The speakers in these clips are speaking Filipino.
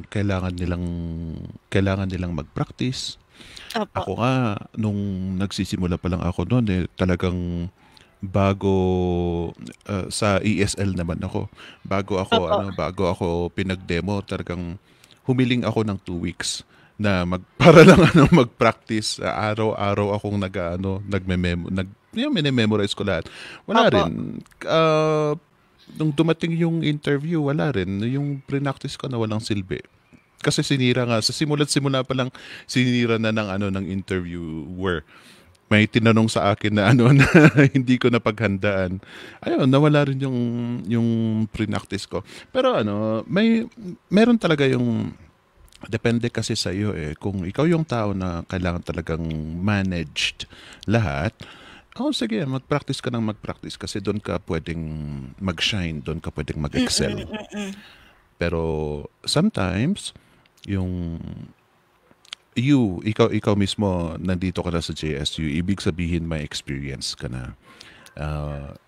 kailangan nilang mag-practice. Opo. Ako nga, nung nagsisimula pa lang ako noon, talagang bago sa ESL naman ako. Opo. Bago ako pinag-demo, talagang humiling ako ng 2 weeks na para lang mag-practice. Araw-araw akong memorize ko lahat. Wala Opo. rin. Nung dumating yung interview, wala rin. Yung pre-practice ko na walang silbi. Kasi sinira nga sa simula pa lang sinira na ng interviewer. May tinanong sa akin na na hindi ko napaghandaan. Ayun, nawala rin yung pre-practice ko. Pero meron talaga yung depende kasi sa iyo eh. Kung ikaw yung tao na kailangan talagang managed lahat, sige, mag-practice ka ng mag-practice kasi doon ka pwedeng mag-shine, doon ka pwedeng mag-excel. Pero sometimes, yung ikaw mismo nandito ka na sa JSU, ibig sabihin may experience ka na.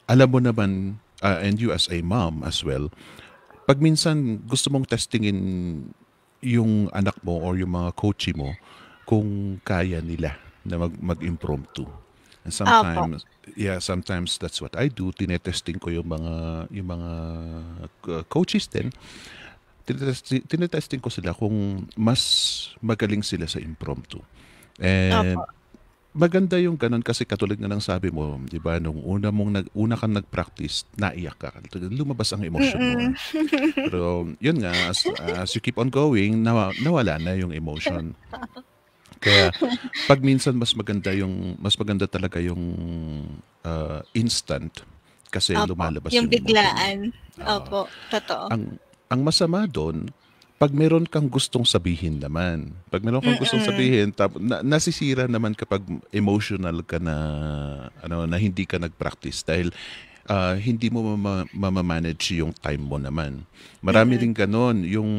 Alam mo naman, and you as a mom as well, pag minsan gusto mong testingin yung anak mo or yung mga coachee mo kung kaya nila na mag-impromptu. And Opo. sometimes that's what I do. Tinetesting ko yung mga coaches din. Tinetesting ko sila kung mas magaling sila sa impromptu. Opo. And maganda yung ganun kasi katulad nga ng sabi mo, 'di ba, nung una kang nag-practice, naiyak ka. Lumabas ang emosyon mo. Mm. Pero yun nga, as you keep on going, nawala na yung emotion. Kaya pag minsan mas maganda talaga yung instant kasi Opo. lumalabas Yung yung emotion mo. biglaan. Oo. Opo, totoo. Ang masama doon, pag meron kang gustong sabihin naman. Pag meron kang gustong Mm. sabihin, nasisira naman kapag emotional ka na na hindi ka nag-practice dahil hindi mo mamamanage yung time mo naman. Marami Mm. rin ganon, yung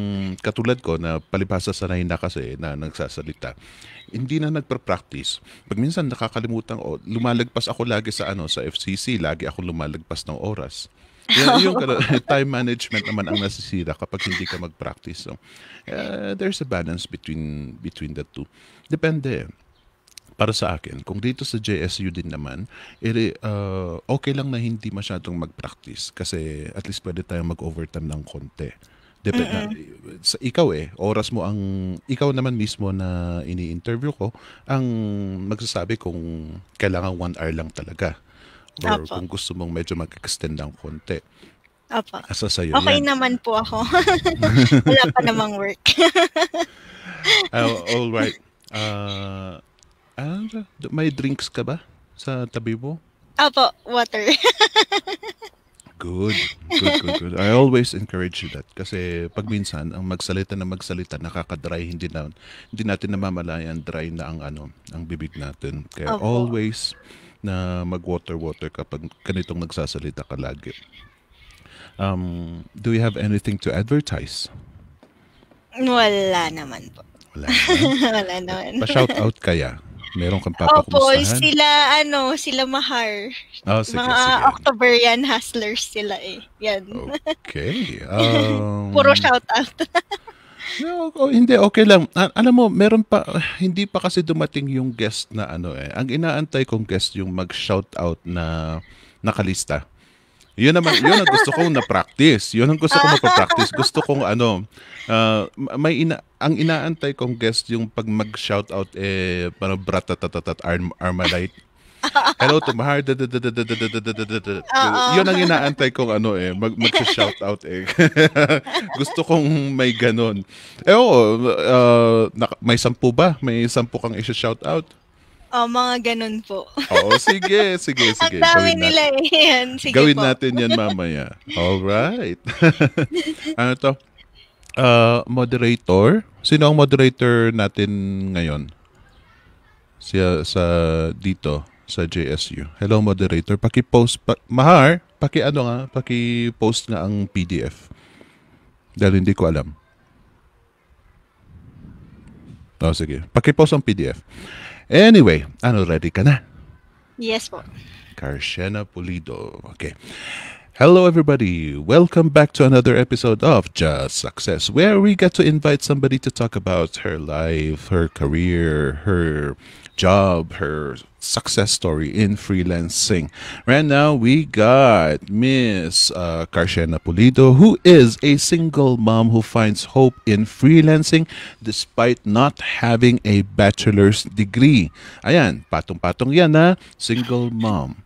katulad ko na palibhasa sanay na kasi na nagsasalita. Hindi na nagpa-practice. Pag minsan nakakalimutan ko, lumalagpas ako lagi sa FCC, lagi ako lumalagpas ng oras. Yung time management naman ang nasisira kapag hindi ka mag-practice. So, there's a balance between the two. Depende. Para sa akin, kung dito sa JSU din naman, okay lang na hindi masyadong mag-practice kasi at least pwede tayong mag-overtime ng konti. Mm. Sa ikaw oras mo ikaw naman mismo na ini-interview ko ang magsasabi kung kailangan 1 hour lang talaga or Opo. kung gusto mong medyo mag-extend ng konti. Opo. Asa sa'yo Okey yan. naman po ako. Wala pa namang work. All right. May drinks ka ba sa tabi mo? Opo, water. Good. Good, good, good. I always encourage you that. Kasi pag minsan, ang magsalita na magsalita, nakaka-dry, hindi natin namamalayan, dry na ang bibig natin. Kaya Opo. always na mag-water kapag ganitong nagsasalita ka lagi. Do you have anything to advertise? Wala naman po. Wala naman. Wala naman. Pa-shout out kaya. Meron kang Opo, papakumustahan? sila Mahar. Sige, Mga sige. Octoberian hustlers sila eh. Yan. Okay. Puro shoutout. No, hindi, okay lang. Alam mo, meron pa, hindi pa kasi dumating yung guest na Ang inaantay kong guest yung mag-shout out na nakalista. Yun ang gusto kong na-practice. Yun ang gusto kong mapapractice. Gusto kong ang inaantay kong guest yung pag mag-shout out parang bratatatat Armalite. Hello to Mahar. Oo. Yun ang inaantay kong mag-shout out Gusto kong may ganon. May 10 ba? May 10 kang i-shout out? Oh, mga ganun po. Oo, sige. Ang dami Gawin natin. nila eh. Yan, sige Gawin po. natin yan mamaya. All right. Ano to? Moderator? Sino ang moderator natin ngayon? Sa dito sa JSU. Hello moderator, paki-post Mahar, paki-post nga ang PDF. Dahil hindi ko alam. Sige. Paki-post ang PDF. Anyway, ready ka na? Yes po. Karshena Pulido. Okay. Hello, everybody. Welcome back to another episode of Just Success, where we get to invite somebody to talk about her life, her career, her job, her success story in freelancing. Right now, we got Miss Karshena Pulido, who is a single mom who finds hope in freelancing despite not having a bachelor's degree. Ayan, patong-patong yan ha, single mom.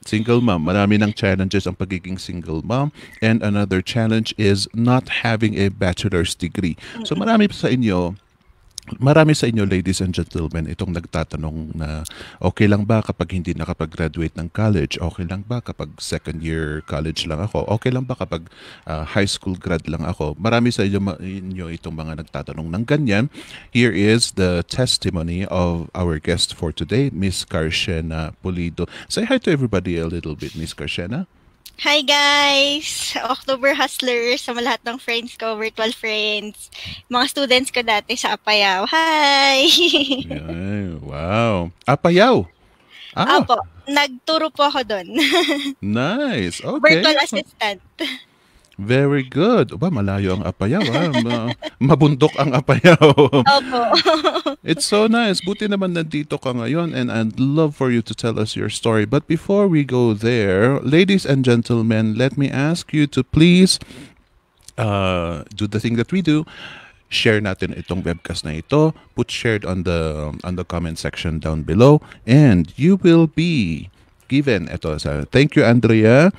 Single mom, marami ng challenges ang pagiging single mom, and another challenge is not having a bachelor's degree. So marami sa inyo ladies and gentlemen itong nagtatanong na okay lang ba kapag hindi nakapag-graduate ng college, okay lang ba kapag second year college lang ako, okay lang ba kapag high school grad lang ako. Marami sa inyo itong mga nagtatanong ng ganyan. Here is the testimony of our guest for today, Miss Karshena Pulido. Say hi to everybody a little bit, Miss Karshena. Hi guys! October Hustlers sa lahat ng friends ko, virtual friends. Mga students ko dati sa Apayao. Hi! Ay, wow. Apayaw. Opo, nagturo po ako doon. Nice. Okay. Virtual assistant. Very good. Ba, malayo ang Apayaw. Mabundok ang Apayaw. Opo. It's so nice. Buti naman nandito ka ngayon, and I'd love for you to tell us your story. But before we go there, ladies and gentlemen, let me ask you to please do the thing that we do. Share natin itong webcast na ito. Put shared on the comment section down below, and you will be given ito. Thank you, Andrea.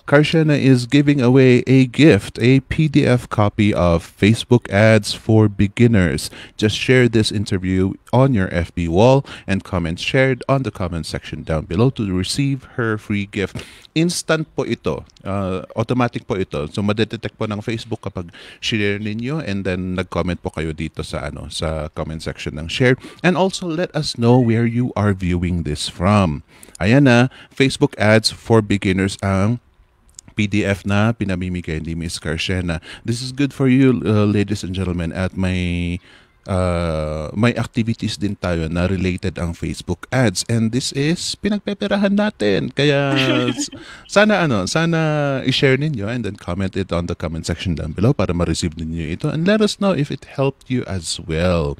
Karshena is giving away a gift, a PDF copy of Facebook Ads for Beginners. Just share this interview on your FB wall and comment shared on the comment section down below to receive her free gift. Instant po ito. Automatic po ito. So madedetect po ng Facebook kapag share ninyo, and then nag-comment po kayo dito sa sa comment section ng share. And also let us know where you are viewing this from. Ayan na, Facebook Ads for Beginners ang PDF na pinamimigay ni Miss Karshena. This is good for you, ladies and gentlemen, at may activities din tayo na related ang Facebook Ads, and this is pinagpeperahan natin. Kaya sana i-share ninyo and then comment it on the comment section down below para ma-receive ninyo ito, and let us know if it helped you as well.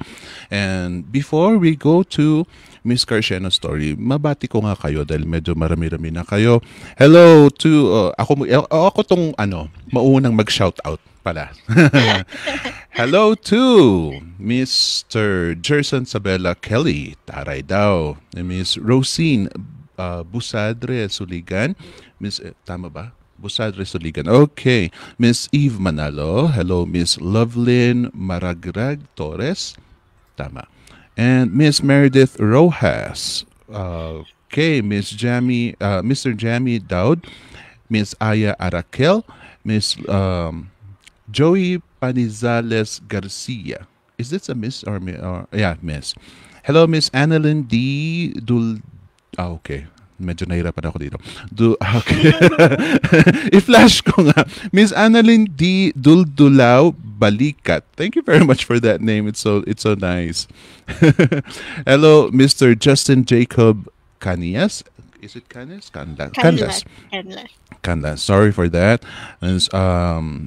And before we go to Miss Karshena's story, mabati ko nga kayo dahil medyo marami-rami na kayo. Hello to ako tong maunang mag-shoutout pala. Hello to Mr. Jerson Sabella Kelly, taray daw. Miss Rosine Busadre Suligan. Tama ba? Busadre Suligan. Okay. Miss Eve Manalo. Hello, Miss Lovelyn Maragrag Torres. Tama. And Miss Meredith Rojas. Okay. Mr. Jamie Dowd. Miss Aya Arakel. Miss Joey Panizales Garcia. Is this a miss or yeah, miss. Hello, Miss Annalyn D. Okay. Medyo nahirapan ako dito. Okay. I-flash ko nga. Miss Annalyn D. Duldulao Balikat. Thank you very much for that name. It's so nice. Hello, Mr. Justin Jacob Canias. Is it Canas? Canlas. Canlas. Sorry for that. And,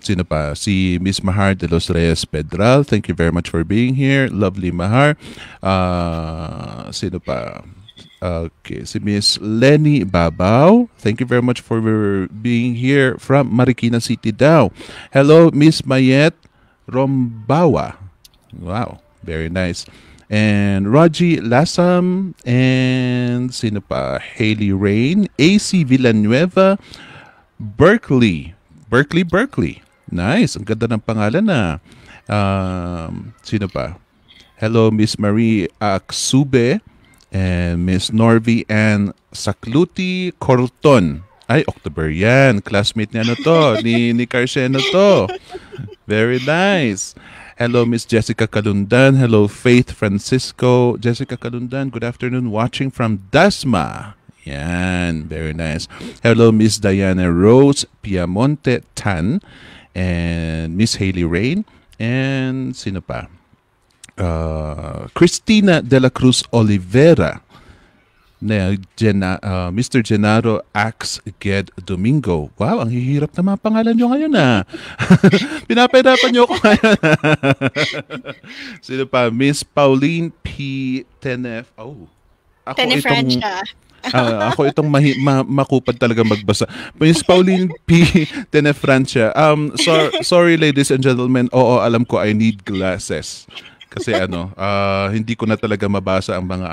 sino pa? Si Miss Mahar de los Reyes Pedral. Thank you very much for being here. Lovely Mahar. Sino pa? Okay, si Miss Lenny Babaw. Thank you very much for being here from Marikina City daw. Hello, Miss Mayet Rombawa. Wow, very nice. And Raji Lasam, and sino pa? Haley Rain, AC Villanueva, Berkeley. Nice, ang ganda ng pangalan na. Sino pa? Hello, Miss Marie Aksube, and Miss Norvi and Sakluti Corton. Ay, October yan. Classmate niya to. ni Karshena to. Very nice. Hello, Miss Jessica Kalundan. Hello, Faith Francisco. Jessica Kalundan, good afternoon. Watching from Dasma. Yan. Very nice. Hello, Miss Diana Rose Piamonte Tan. And Miss Haley Rain. And sino pa? Christina de la Cruz Olivera. Mr. Genaro Ax Ged Domingo. Wow, ang hihirap na mga pangalan nyo ngayon Pinapahirapan nyo ako ngayon Sino pa? Miss Pauline P. Tenef. Oh, Tenefrancia. Ako itong makupad talaga magbasa. Miss Pauline P. Tenefrancia. Sorry ladies and gentlemen. Oo, alam ko I need glasses. Kasi hindi ko na talaga mabasa ang mga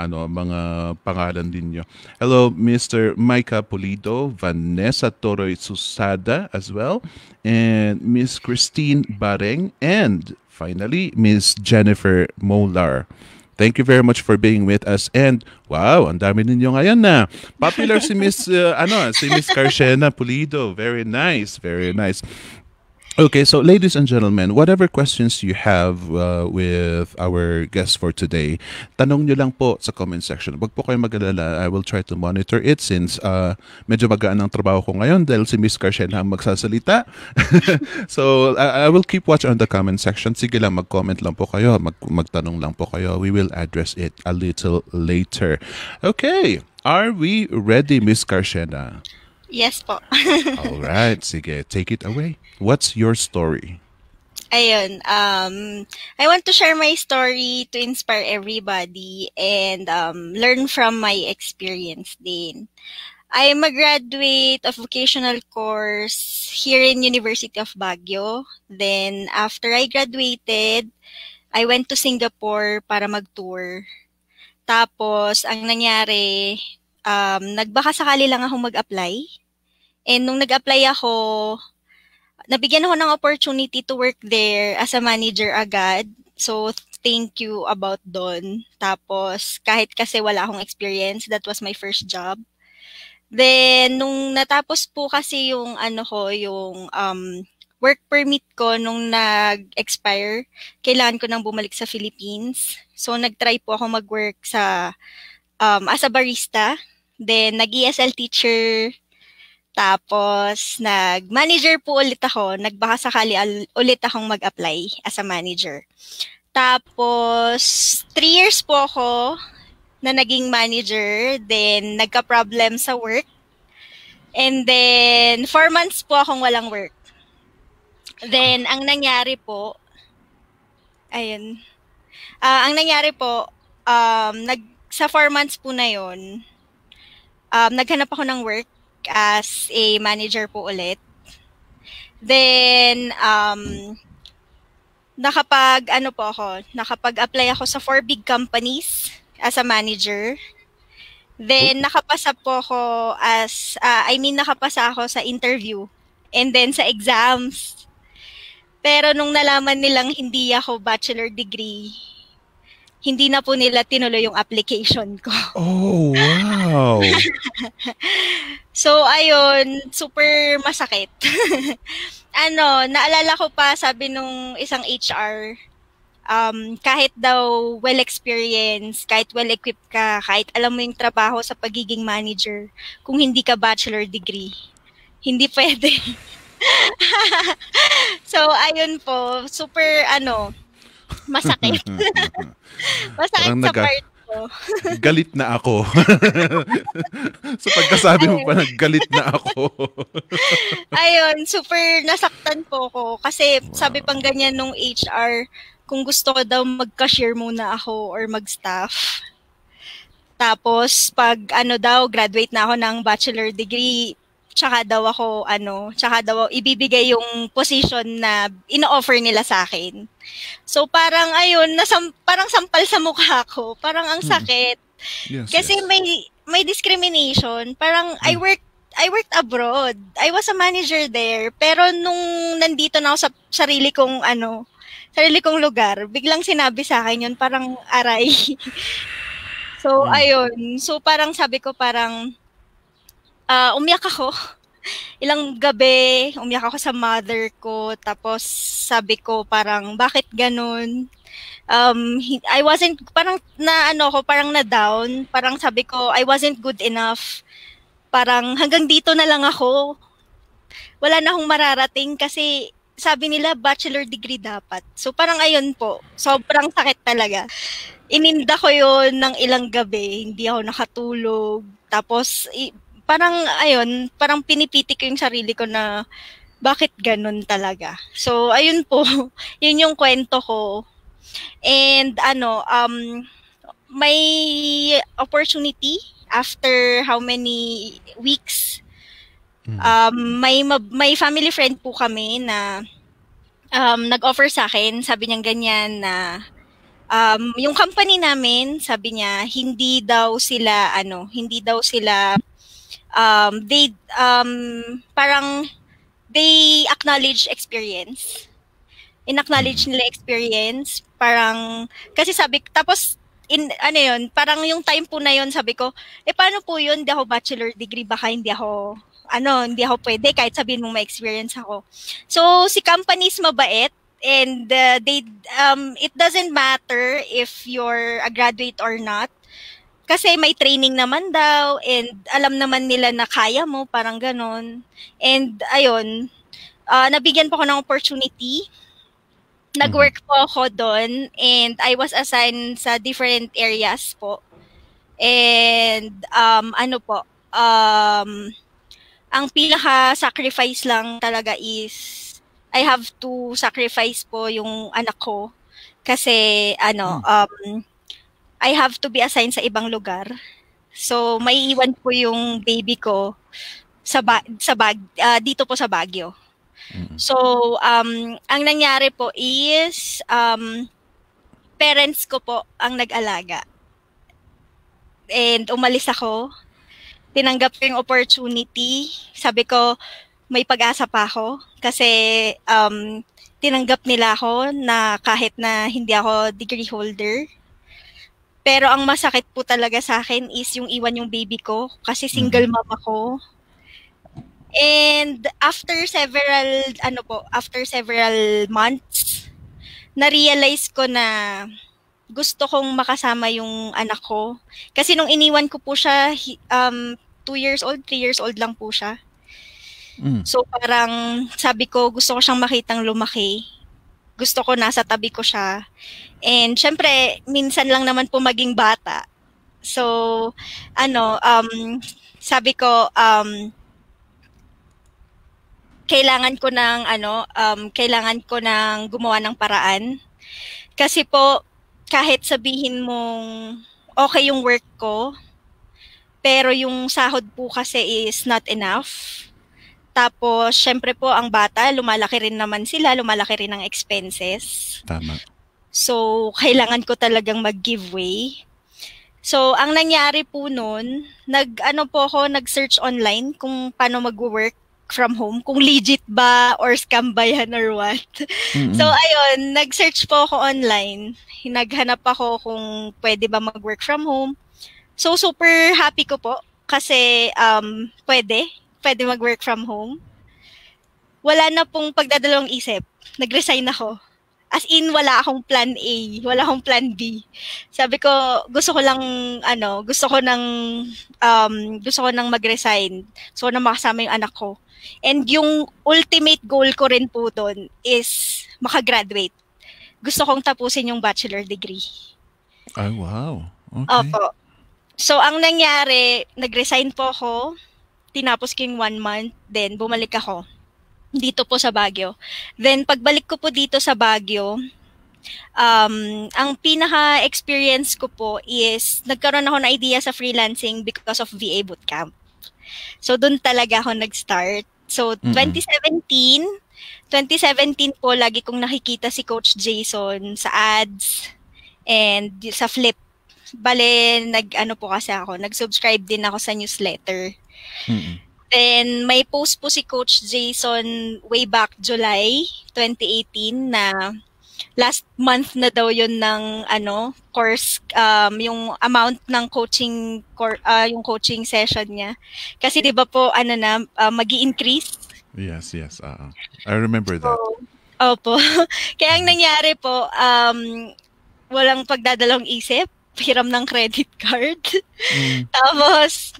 pangalan ninyo. Hello, Mr. Micah Pulido, Vanessa Toroy Susada as well, and Miss Christine Bareng, and finally, Miss Jennifer Molar. Thank you very much for being with us. And wow, ang dami ninyo ngayon na. Popular si Miss Carshena Pulido. Very nice, very nice. Okay, so ladies and gentlemen, whatever questions you have with our guest for today, tanong nyo lang po sa comment section. Wag po kayo mag-alala. I will try to monitor it since medyo magaan ang trabaho ko ngayon dahil si Miss Carshena ang magsasalita. So I will keep watch on the comment section. Sige lang, mag-comment lang po kayo, magtanong lang po kayo. We will address it a little later. Okay, are we ready, Miss Carshena? Yes po. All right, sige, take it away. What's your story? Ayun, I want to share my story to inspire everybody and learn from my experience din. I am a graduate of vocational course here in University of Baguio. Then after I graduated, I went to Singapore para mag-tour. Tapos ang nangyari, nagbaka sakali lang ako mag-apply. And nung nag-apply ako, nabigyan ako ng opportunity to work there as a manager agad. So, thank you about doon. Tapos, kahit kasi wala akong experience, that was my first job. Then, nung natapos po kasi yung work permit ko nung nag-expire, kailangan ko nang bumalik sa Philippines. So, nag-try po ako mag-work sa as a barista. Then, nag-ESL teacher. Tapos, nag-manager po ulit ako. Nagbaka sakali ulit akong mag-apply as a manager. Tapos, 3 years po ako na naging manager. Then, nagka-problem sa work. And then, 4 months po akong walang work. Then, ang nangyari po, sa 4 months po na yun, naghanap ako ng work as a manager po ulit. Then, nakapag-apply ako sa 4 big companies as a manager. Then, nakapasa ako sa interview. And then, sa exams. Pero nung nalaman nilang hindi ako bachelor degree, hindi na po nila tinuloy yung application ko. Oh, wow! So, ayun, super masakit. Naalala ko pa, sabi nung isang HR, kahit daw well-experienced, kahit well-equipped ka, kahit alam mo yung trabaho sa pagiging manager, kung hindi ka bachelor degree, hindi pwede. So, ayun po, super, masakit. Masakit sa part ko. Galit na ako. Sa pagkasabi mo pa, galit na ako. Ayun, super nasaktan po ko. Kasi sabi pang ganyan nung HR, kung gusto ko daw mag-cashier muna ako or mag-staff. Tapos, pag graduate na ako ng bachelor degree, tsaka daw ibibigay yung position na ino-offer nila sa akin. So parang ayun, parang sampal sa mukha ko. Parang ang sakit. Yes, kasi yes. may discrimination. Parang I worked abroad. I was a manager there. Pero nung nandito na ako sa sarili kong lugar, biglang sinabi sa akin yun, parang aray. So ayun. So parang sabi ko umiyak ako. Ilang gabi, umiyak ako sa mother ko. Tapos sabi ko parang, bakit ganun? I wasn't, parang parang na-down. Parang sabi ko, I wasn't good enough. Parang hanggang dito na lang ako. Wala na akong mararating kasi sabi nila bachelor degree dapat. So parang ayun po, sobrang sakit talaga. Ininda ko yon ng ilang gabi, hindi ako nakatulog. Tapos parang ayun, parang pinipiti ko yung sarili ko na bakit ganun talaga. So ayun po, yun yung kwento ko. And may opportunity after how many weeks. May family friend po kami na nag-offer sa akin, sabi niya ganyan na yung company namin, sabi niya hindi daw sila parang they acknowledge experience. In-acknowledge nila experience, parang kasi tapos parang yung time po na yun, sabi ko, paano po yun, hindi ako bachelor degree, baka hindi ako pwede kahit sabihin mong may experience ako. So, si companies mabait and it doesn't matter if you're a graduate or not. Kasi may training naman daw and alam naman nila na kaya mo, parang ganon. And ayun, nabigyan po ako ng opportunity. Nag-work po ako doon and I was assigned sa different areas po. And ang pinaka-sacrifice lang talaga is I have to sacrifice po yung anak ko kasi I have to be assigned sa ibang lugar. So may iwan po yung baby ko dito po sa Baguio. So ang nangyari po is parents ko po ang nag-alaga. And umalis ako. Tinanggap ko yung opportunity. Sabi ko, may pag-asa pa ako. Kasi tinanggap nila ako na kahit na hindi ako degree holder. Pero ang masakit po talaga sa akin is yung iwan yung baby ko. Kasi single mom ako. And after several months, na-realize ko na gusto kong makasama yung anak ko. Kasi nung iniwan ko po siya, 3 years old lang po siya. So parang sabi ko, gusto ko siyang makitang lumaki. Gusto ko nasa tabi ko siya. And syempre, minsan lang naman po maging bata. So, sabi ko, kailangan ko ng gumawa ng paraan. Kasi po, kahit sabihin mong okay yung work ko, pero yung sahod po kasi is not enough. Tapos, syempre po, ang bata, lumalaki rin naman sila, lumalaki rin ang expenses. Tama. So, kailangan ko talagang mag-give way. So, ang nangyari po nun, nag-search online kung paano mag-work from home, kung legit ba or scam ba yan or what. So, ayun, nag-search po ako online. Naghanap ako kung pwede ba mag-work from home. So, super happy ko po kasi pwede mag-work from home. Wala na pong pagdadalawang isip. Nag-resign ako. As in, wala akong plan A, wala akong plan B. Sabi ko, gusto ko nang mag-resign. Gusto ko nang makasama yung anak ko. And yung ultimate goal ko rin po doon is makagraduate. Gusto kong tapusin yung bachelor degree. Ay, wow. Okay. Opo. So, ang nangyari, nag-resign po ako, tinapos ko yung 1 month, then bumalik ako dito po sa Baguio. Then, pagbalik ko po dito sa Baguio, ang pinaka-experience ko po is nagkaroon ako ng idea sa freelancing because of VA Bootcamp. So, doon talaga ako nag-start. So, 2017 po, lagi kong nakikita si Coach Jason sa ads and sa Flip. Bale, nag-subscribe din ako sa newsletter. Then, may post po si Coach Jason way back July 2018 na last month na daw yun ng course, yung amount ng yung coaching session niya. Kasi 'di ba po magi-increase. Yes. I remember that. Opo. Kaya ang nangyari po, walang pagdadalawang isip, hiram ng credit card. Tapos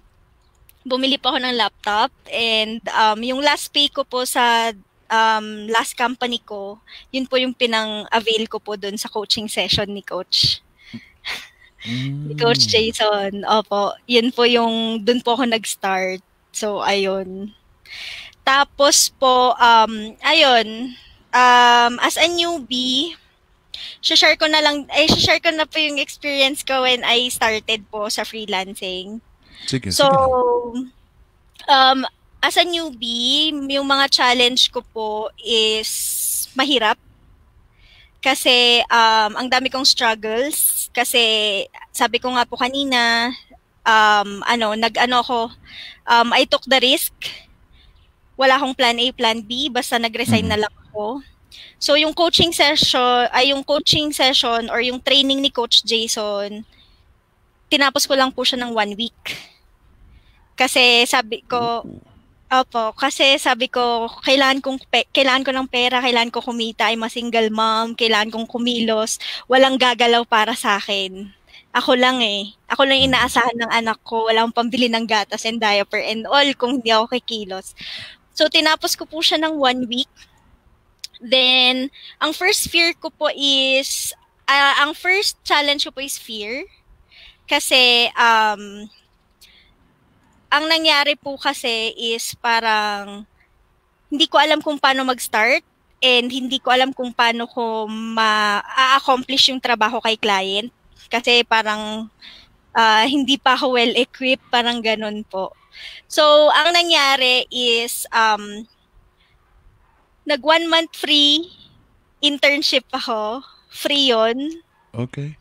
bumili pa ako ng laptop and yung last pay ko po sa last company ko, yun po yung pinang-avail ko po dun sa coaching session ni Coach. Ni Coach Jason. Opo, yun po yung, dun po ako nag-start. So, ayun. Tapos po, ayun, as a newbie, share ko na po yung experience ko when I started po sa freelancing. Sige, So, sige. as a newbie, yung mga challenge ko po is mahirap. Kasi ang dami kong struggles. Kasi sabi ko nga po kanina, I took the risk. Wala akong plan A, plan B, basta nag-resign na lang ako. So yung coaching session or yung training ni Coach Jason, tinapos ko lang po siya ng 1 week. Kasi sabi ko, kailangan ko ng pera, kailangan ko kumita, I'm a single mom, kailangan kong kumilos, walang gagalaw para sa akin. Ako lang inaasahan ng anak ko, walang pambili ng gatas and diaper and all kung hindi ako kikilos. So tinapos ko po siya ng 1 week. Then, ang first challenge ko po is fear. Kasi, ang nangyari po kasi is parang hindi ko alam kung paano mag-start and hindi ko alam kung paano ko ma-accomplish yung trabaho kay client. Kasi parang hindi pa ako well-equipped, parang ganun po. So, ang nangyari is nag 1 month free internship ako. Free yun. Okay.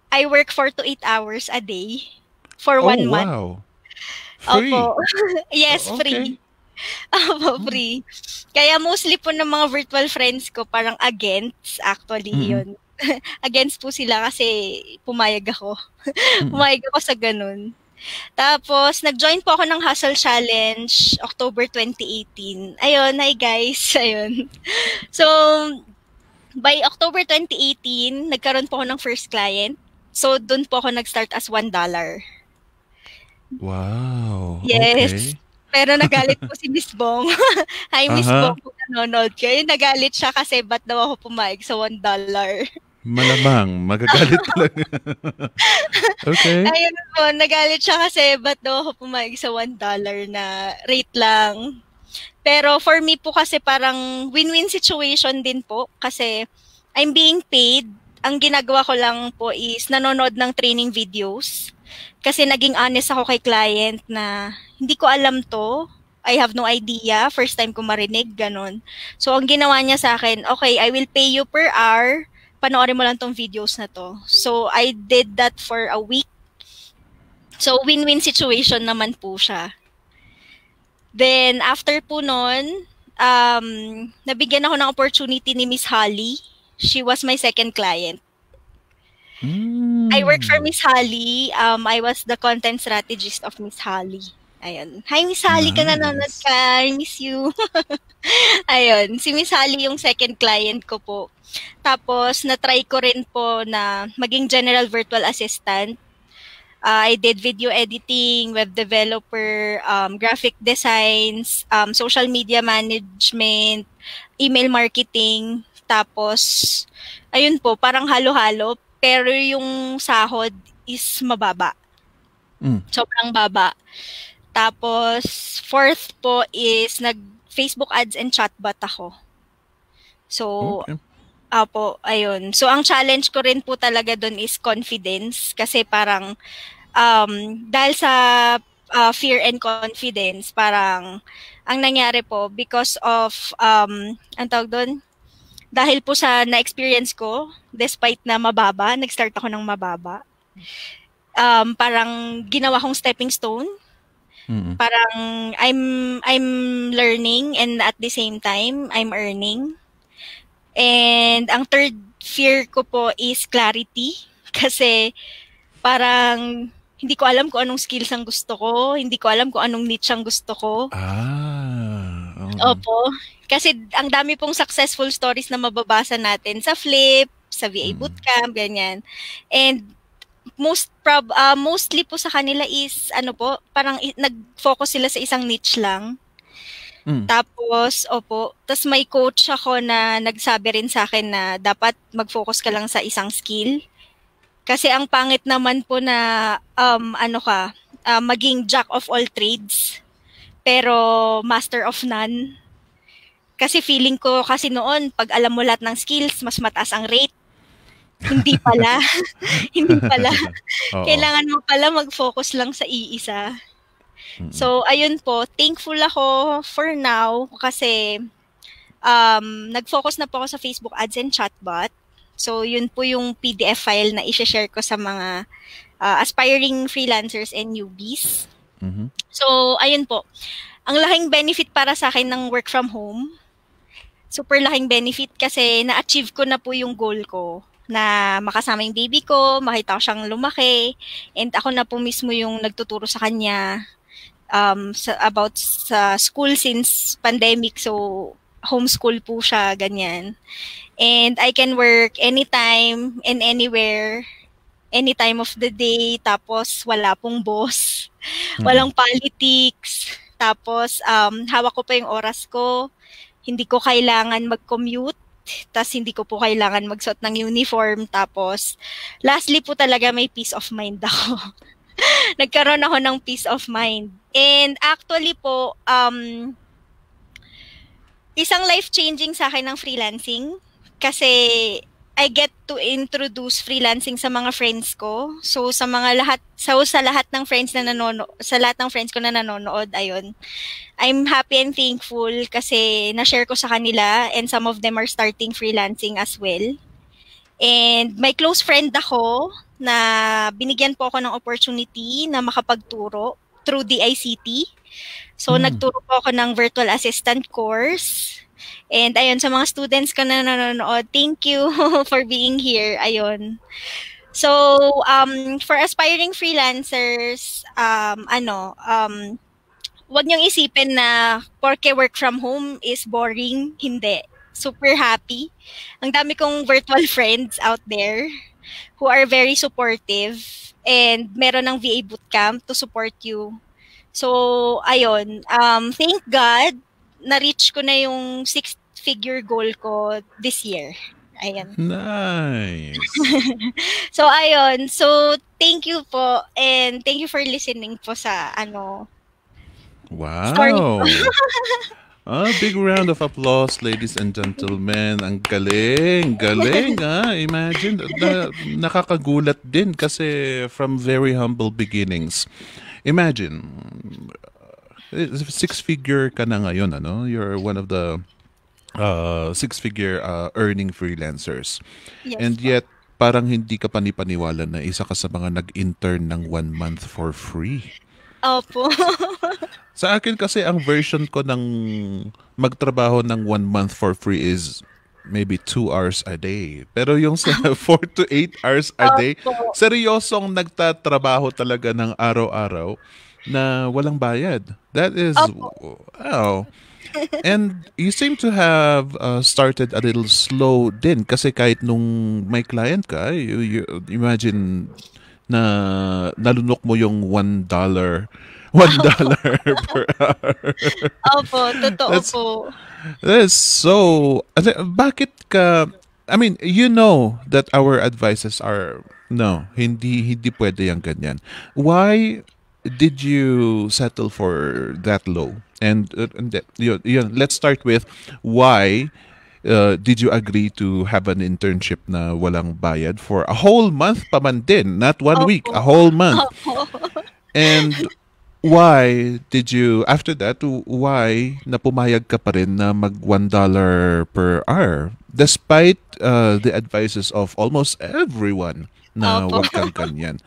I work 4 to 8 hours a day for 1 month. Wow. Free? Opo. Yes, free. Opo, free. Kaya mostly po ng mga virtual friends ko parang against actually yun. Against po sila kasi pumayag ako. Pumayag ako sa ganun. Tapos, nag-join po ako ng Hustle Challenge October 2018. Ayun, hi guys. Ayun. So, by October 2018, nagkaroon po ako ng first client. So, dun po ako nag-start as $1. Wow. Yes. Okay. Pero nagalit po si Miss Bong. Hi, Miss Bong, kung nanonood kayo. Nagalit siya kasi ba't daw ako pumayag sa $1. Malamang, magagalit talaga. Okay. Ayun po, nagalit siya kasi ba't daw ako pumayag sa $1 na rate lang. Pero for me po kasi parang win-win situation din po kasi I'm being paid. Ang ginagawa ko lang po is nanonood ng training videos. Kasi naging honest ako kay client na hindi ko alam to. I have no idea. First time ko marinig, ganun. So, ang ginawa niya sa akin, okay, I will pay you per hour. Panoorin mo lang tong videos na to. So, I did that for a week. So, win-win situation naman po siya. Then, after po nun, nabigyan ako ng opportunity ni Miss Holly. She was my second client. I work for Miss Holly. I was the content strategist of Miss Holly. Ayun. Hi, Miss Holly, kung nanonood ka. I miss you. Ayun. Si Miss Holly yung second client ko po. Tapos, na-try ko rin po na maging general virtual assistant. I did video editing, web developer, graphic designs, social media management, email marketing. Tapos, ayun po, parang halo-halo. Pero yung sahod is mababa. Sobrang baba. Tapos, fourth po is nag-Facebook ads and chatbot ako. So, ayun. So, ang challenge ko rin po talaga dun is confidence. Kasi parang, dahil sa fear and confidence, parang, ang nangyari po, because of, ang tawag dun, dahil po sa na-experience ko, despite na mababa, nag-start ako ng mababa. Parang ginawa kong stepping stone. Parang I'm learning and at the same time, I'm earning. And ang third fear ko po is clarity. Kasi parang hindi ko alam kung anong skills ang gusto ko. Hindi ko alam kung anong niche ang gusto ko. Opo. Kasi ang dami pong successful stories na mababasa natin sa Flip, sa VA Bootcamp, ganyan. And mostly po sa kanila is, parang nag-focus sila sa isang niche lang. Tapos, tapos may coach ako na nagsabi rin sa akin na dapat mag-focus ka lang sa isang skill. Kasi ang pangit naman po na maging jack of all trades pero master of none. Kasi feeling ko kasi noon pag alam mo lahat ng skills, mas mataas ang rate. Hindi pala. Hindi pala. Kailangan mo pala mag-focus lang sa iisa. So, ayun po, thankful ako for now kasi nag-focus na po ako sa Facebook ads and chatbot. So, yun po yung PDF file na i-share ko sa mga aspiring freelancers and newbies. So, ayun po. Ang laking benefit para sa akin ng work from home. Super laking benefit kasi na-achieve ko na po yung goal ko na makasama yung baby ko, makita ko siyang lumaki, and ako na po mismo yung nagtuturo sa kanya about sa school since pandemic. So, homeschool po siya, ganyan. And I can work anytime and anywhere, any time of the day. Tapos, wala pong boss. Walang politics. Tapos, hawak ko pa yung oras ko. Hindi ko kailangan mag-commute. Tapos, hindi ko po kailangan magsuot ng uniform. Tapos, lastly po talaga may peace of mind ako. Nagkaroon ako ng peace of mind. And actually po, isang life-changing sa akin ng freelancing kasi I get to introduce freelancing sa mga friends ko. So sa lahat ng friends na ko na nanonood, ayun. I'm happy and thankful kasi na-share ko sa kanila and some of them are starting freelancing as well. And may close friend ako na binigyan po ako ng opportunity na makapagturo through DICT. So, nagturo po ako ng virtual assistant course. And ayun, sa mga students ko na nanonood, thank you for being here. Ayun. So, for aspiring freelancers, wag niyong isipin na porke work from home is boring. Hindi. Super happy. Ang dami kong virtual friends out there who are very supportive and meron ng VA bootcamp to support you. So, ayun, thank God, na-reach ko na yung 6-figure goal ko this year. Ayan. Nice. So, ayun. So, thank you po and thank you for listening po sa Wow. story ko. Big round of applause, ladies and gentlemen. Ang galing. Galing, Imagine, nakakagulat din kasi from very humble beginnings. Imagine, 6-figure ka na ngayon, ano? You're one of the 6-figure earning freelancers. Yes, And yet, parang hindi ka panipaniwala na isa ka sa mga nag-intern ng 1 month for free. Opo. Sa akin kasi, ang version ko ng magtrabaho ng 1 month for free is maybe 2 hours a day. Pero yung sa 4 to 8 hours a day, seryosong nagtatrabaho talaga ng araw-araw na walang bayad. That is, wow. And you seem to have started a little slow din kasi kahit nung may client ka, you imagine na nalunok mo yung $1 per hour. Opo, totoo po. That is so... Bakit ka... I mean, you know that our advices are, no, hindi pwede yung ganyan. Why did you settle for that low? And let's start with why did you agree to have an internship na walang bayad for a whole month pa man din, not 1 week, a whole month. And why did you, after that, why na pumayag ka pa rin na mag $1 per hour despite the advices of almost everyone na wag kang ganyan?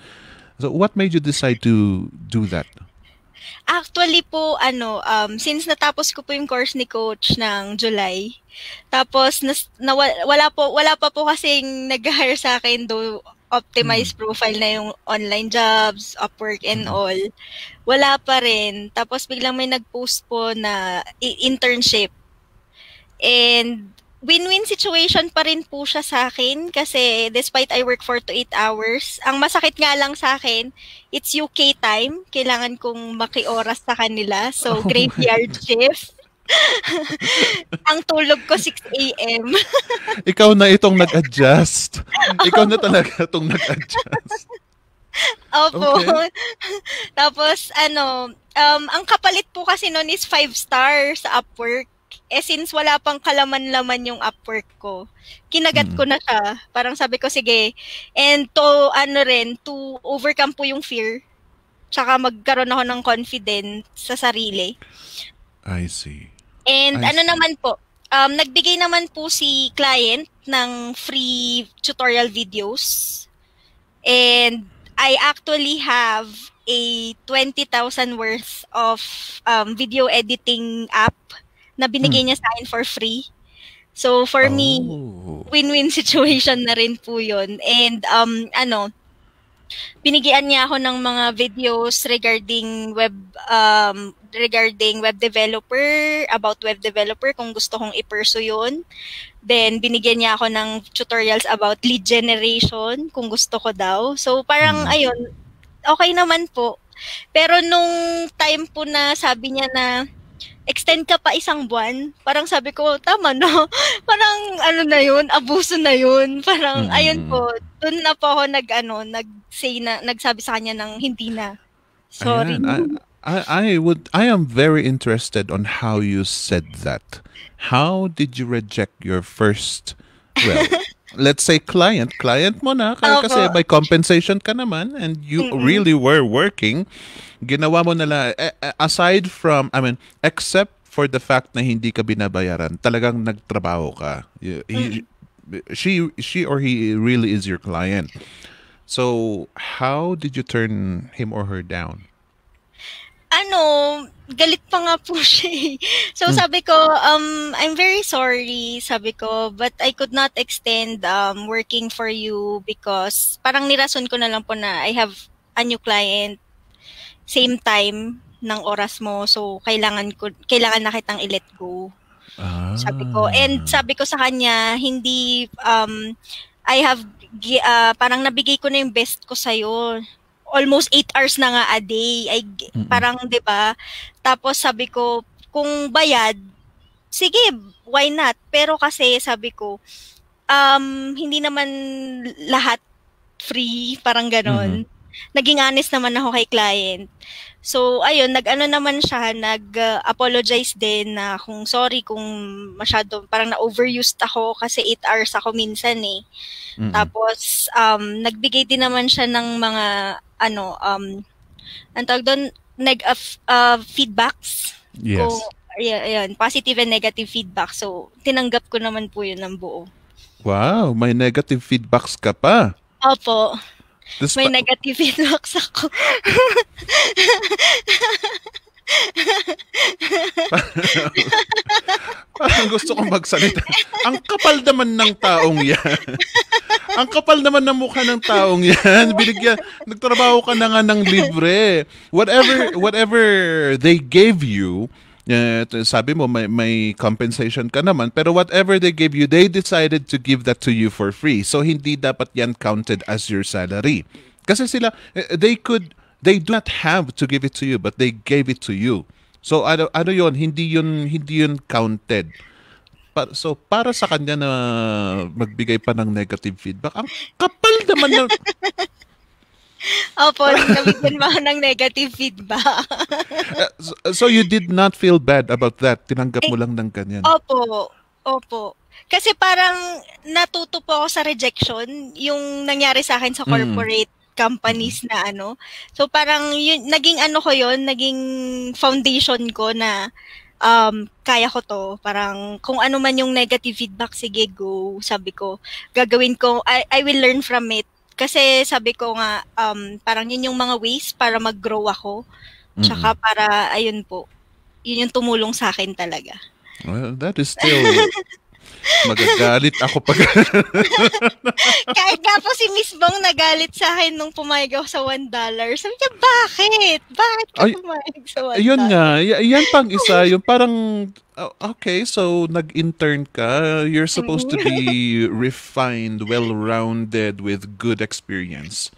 So what made you decide to do that? Actually po, since natapos ko po yung course ni Coach ng July, tapos wala pa po kasing nag-hire sa akin do optimized profile na yung online jobs, Upwork and all. Wala pa rin. Tapos biglang may nag-post po na internship. And win-win situation pa rin po siya sa akin kasi despite I work 4 to 8 hours, ang masakit nga lang sa akin, it's UK time. Kailangan kong makioras sa kanila. So, graveyard shift. Ang tulog ko 6 a.m. Ikaw na itong nag-adjust. Ikaw na talaga itong nag-adjust. Opo. Okay. Tapos ang kapalit po kasi no'n is 5 star sa Upwork. Eh, since wala pang kalaman-laman yung Upwork ko, kinagat Mm. ko na siya. Parang sabi ko, sige. And to overcome po yung fear, tsaka magkaroon ako ng confidence sa sarili. I see. And I see. naman po, nagbigay naman po si client ng free tutorial videos. And I actually have a 20,000 worth of video editing app na binigay Mm. niya sa akin for free. So for me, Oh. win-win situation na rin po yun. And binigyan niya ako ng mga videos regarding web developer, about web developer kung gusto kong i-pursue yun. Then binigyan niya ako ng tutorials about lead generation kung gusto ko daw. So parang Mm. ayun, okay naman po. Pero nung time po na sabi niya na extend ka pa 1 buwan, parang sabi ko, tama no? Parang na yun, abuso na yun. Parang ayun Mm. po, dun na po ako nagsabi sa kanya ng hindi na. Sorry. Ayan. I am very interested on how you said that. How did you reject your first, well, let's say client? Client mo na kasi Opo. may compensation ka naman and you Mm-mm. really were working. Ginawa mo nala aside from, except for the fact na hindi ka binabayaran, talagang nagtrabaho ka. Mm-mm. She or he really is your client. So, how did you turn him or her down? Galit pa nga po siya eh. So Mm. sabi ko, I'm very sorry, sabi ko, but I could not extend working for you because parang nirason ko na lang po na I have a new client, same time ng oras mo, so kailangan na kitang i-let go. Sabi ko. And Ah. sabi ko sa kanya, hindi, I have, parang nabigay ko na yung best ko sa'yo. Almost 8 hours na nga a day. Mm-mm. Parang, di ba? Tapos sabi ko, kung bayad, sige, why not? Pero kasi sabi ko, hindi naman lahat free, parang Mhm. ganon. Naging honest naman ako kay client. So, ayun, naman siya, nag-apologize din na kung sorry kung masyado, parang na-overused ako kasi 8 hours ako minsan eh. Mm-mm. Tapos, nagbigay din naman siya ng mga, ang tawag doon, feedbacks. Kung, Yes. ayan, positive and negative feedback. So, tinanggap ko naman po yun ng buo. Wow, may negative feedbacks ka pa. Opo, may Despi- negative feedbacks ako. Parang gusto kong magsalita. Ang kapal naman ng taong yan. Ang kapal naman ng mukha ng taong yan. Nagtrabaho ka na nga ng libre. Whatever they gave you, sabi mo may compensation ka naman, pero whatever they gave you, they decided to give that to you for free. So hindi dapat yan counted as your salary. Kasi they do not have to give it to you, but they gave it to you. So ano yon, hindi yun counted. So para sa kanya na magbigay pa ng negative feedback, ang kapal naman ng Opo, nabigyan mo ako ng negative feedback. so you did not feel bad about that. Tinanggap mo lang ng ganyan. Opo. Kasi parang natuto po ako sa rejection, yung nangyari sa akin sa corporate companies na So parang yun, naging naging foundation ko na kaya ko to. Parang kung ano man yung negative feedback, sige go. Sabi ko, gagawin ko, I will learn from it. Kasi sabi ko nga, parang yun yung mga ways para mag-grow ako. Tsaka para, ayun po, yun yung tumulong sa akin talaga. Well, that is still... Magagalit ako pag... Kahit nga po si Miss Bong nagalit sa akin nung pumayag ako sa $1. Sabi niya, bakit? Bakit ka pumayag sa $1? Yun nga, yan pang isa, yung parang, okay, so nag-intern ka, you're supposed to be refined, well-rounded, with good experience.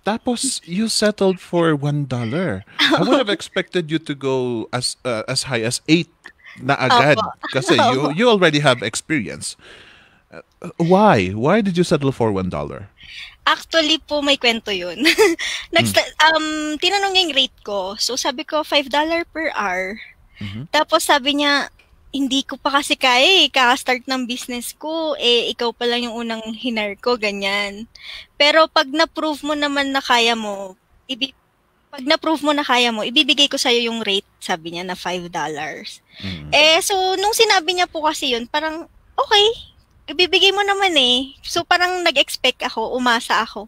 Tapos, you settled for $1. I would have expected you to go as high as 8. na Opo. agad kasi Opo. you already have experience. Why did you settle for $1? Actually po, may kwento yun. Mm. Tinanong niya yung rate ko. So, sabi ko, $5 per hour. Mhm. Tapos sabi niya, hindi ko pa kasi kaya eh, kaka-start ng business ko, eh, ikaw pa lang yung unang hinar ko, ganyan. Pero pag na-prove mo naman na kaya mo, pag na-prove mo na kaya mo, ibibigay ko sa'yo yung rate, sabi niya, na $5. Mm. Eh, so, nung sinabi niya po kasi yun, parang, okay, ibibigay mo naman eh. So, parang nag-expect ako, umasa ako.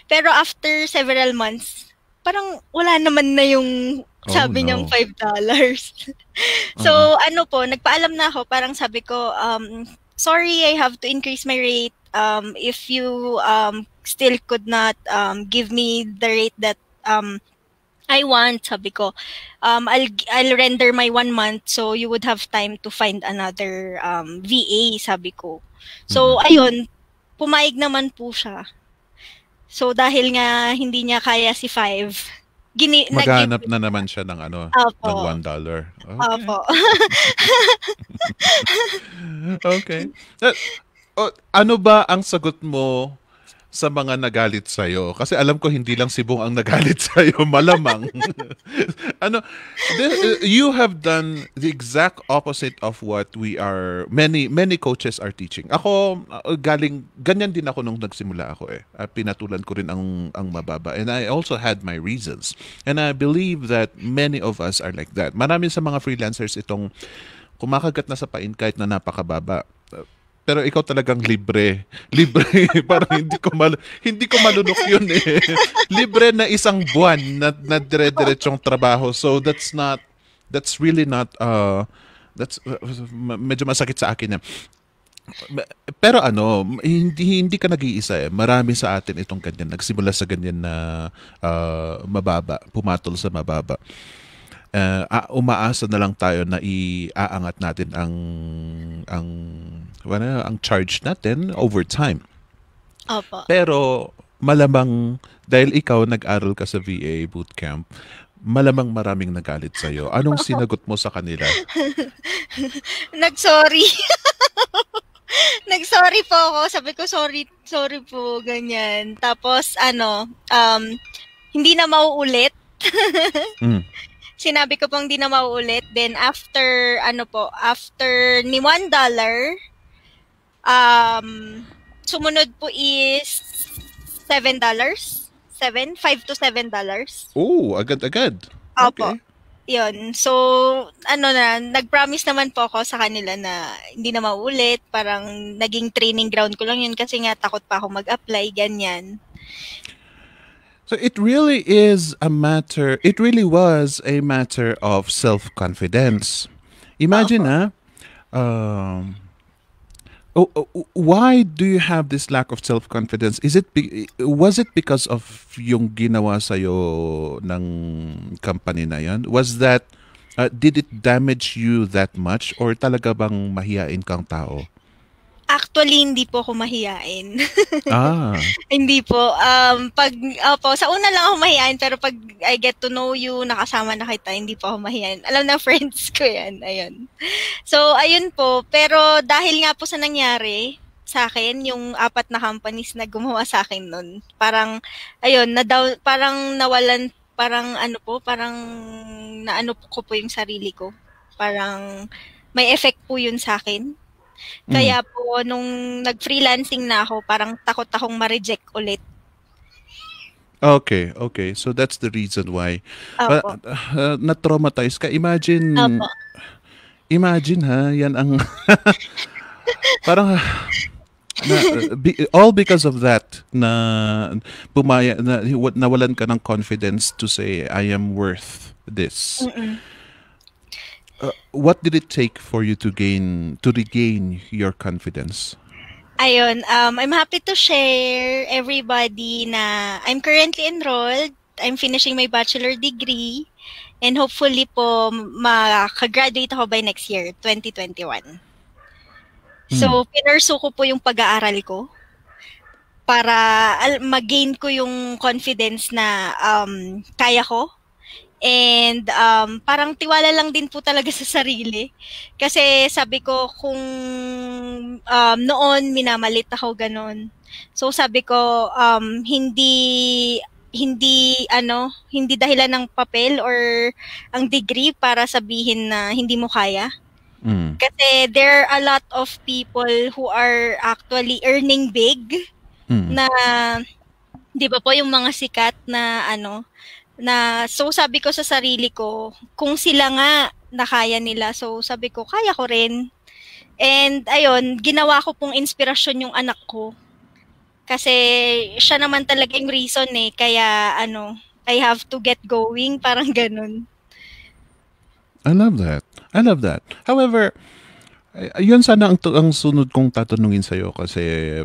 Pero after several months, parang wala naman na yung Oh sabi niyang no. $5. So, Uh-uh. ano po, nagpaalam na ako, parang sabi ko, sorry, I have to increase my rate. If you still could not give me the rate that I want, sabi ko, I'll render my 1 month so you would have time to find another VA, sabi ko. So, Mm. ayun, pumayag naman po siya. So, dahil nga hindi niya kaya si Five, nag-give. Maghanap na naman siya ng ano, ng Opo. $1. Okay. Opo. Okay. Ano ba ang sagot mo sa mga nagalit sa'yo? Kasi alam ko hindi lang si Bong ang nagalit sa'yo, malamang. Ano, you have done the exact opposite of what many coaches are teaching. Ako, ganyan din ako nung nagsimula ako eh. Pinatulan ko rin ang mababa. And I also had my reasons. And I believe that many of us are like that. Marami sa mga freelancers itong kumakagat na sa pain kahit na napakababa. Pero ikaw talagang libre. Libre. Parang hindi ko malunok yun eh. Libre na isang buwan na dire-diretsong trabaho. So that's really not, medyo masakit sa akin yan. Pero ano, hindi ka nag-iisa eh. Marami sa atin itong ganyan. Nagsimula sa ganyan na mababa, pumatol sa mababa. Umaasa na lang tayo na iaangat natin ang charge natin over time. Opo. Pero malamang dahil ikaw nag-aral ka sa VA bootcamp, malamang maraming nagalit sa iyo. Anong sinagot mo sa kanila? Nag-sorry. Nag-sorry po ako. Sabi ko, sorry po, ganyan. Tapos, hindi na mauulit. Mm. Sinabi ko pong hindi na mauulit. Then, after ni $1, sumunod po is $7. $5 to $7. Oh, agad-agad. Opo. Okay. Yun. So, nag-promise naman po ako sa kanila na hindi na mauulit. Parang naging training ground ko lang yun kasi nga takot pa ako mag-apply, ganyan. So it really was a matter of self-confidence. Imagine why do you have this lack of self-confidence? Was it because of yung ginawa sa'yo ng company na yun? Did it damage you that much or talaga bang mahiyain kang tao? Actually, hindi po ako mahiyain. Ah. Hindi po. Sa una lang ako mahiyain, pero pag I get to know you, nakasama na kita, hindi po ako mahiyain. Alam na friends ko yan. Ayun. So, ayun po. Pero dahil nga po sa nangyari sa akin, yung 4 na companies na gumawa sa akin nun, parang, ayun, parang nawalan, parang naano ko po yung sarili ko. Parang may effect po yun sa akin. Kaya po, nung nag-freelancing na ako, parang takot akong ma-reject ulit. Okay. So that's the reason why. Opo. Na-traumatize ka. Imagine Opo. Yan ang parang all because of that nawalan ka ng confidence to say I am worth this. What did it take for you to regain your confidence? Ayun, I'm happy to share everybody na I'm currently enrolled. I'm finishing my bachelor degree and hopefully po makagraduate ako by next year, 2021. So, pinursu ko po yung pag-aaral ko para mag-gain ko yung confidence na kaya ko. And parang tiwala lang din po talaga sa sarili. Kasi sabi ko kung noon minamalit ako ganon. So sabi ko hindi dahilan ng papel or ang degree para sabihin na hindi mo kaya. Kasi there are a lot of people who are actually earning big na 'di ba po yung mga sikat na so sabi ko sa sarili ko, kung sila nga nakaya nila, so sabi ko kaya ko rin. And ayun, ginawa ko pong inspirasyon yung anak ko. Kasi siya naman talaga yung reason kaya I have to get going, parang ganun. I love that. I love that. However, yun sana ang sunod kong tatanungin sa'yo kasi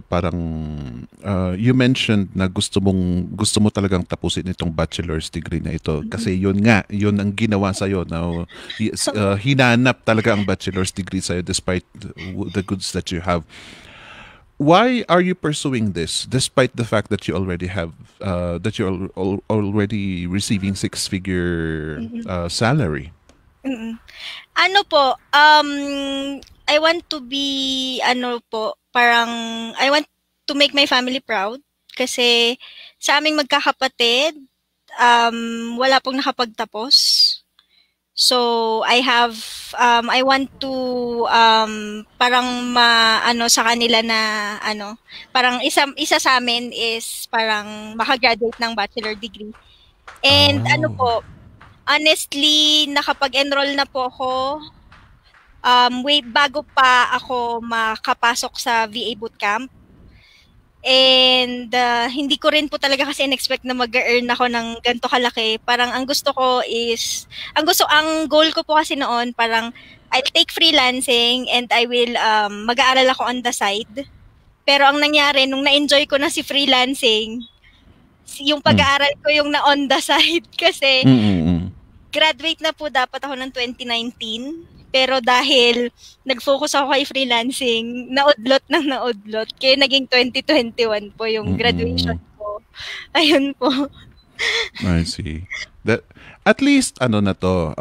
parang you mentioned na gusto mo talagang tapusin itong bachelor's degree na ito kasi yun ang ginawa sa'yo na hinanap talaga ang bachelor's degree sa'yo despite the goods that you have. Why are you pursuing this despite the fact that you already have that you're already receiving six-figure salary? Ano po, I want to be, parang, I want to make my family proud. Kasi sa aming magkakapatid, wala pong nakapagtapos. So, I want to, parang sa kanila na, parang isa sa amin is parang makagraduate ng bachelor degree. And honestly, nakapag-enroll na po ako way bago pa ako makapasok sa VA bootcamp. And hindi ko rin po talaga kasi in-expect na mag-earn ako ng ganito kalaki. Parang ang goal ko po kasi noon, parang I'll take freelancing and I will mag-aaral ako on the side. Pero ang nangyari, nung na-enjoy ko na si freelancing, yung pag-aaral ko yung na on the side kasi graduate na po dapat ako ng 2019. Pero dahil nag-focus ako kay freelancing, naudlot. Kaya naging 2021 po yung graduation ko. Ayun po. I see. That at least na to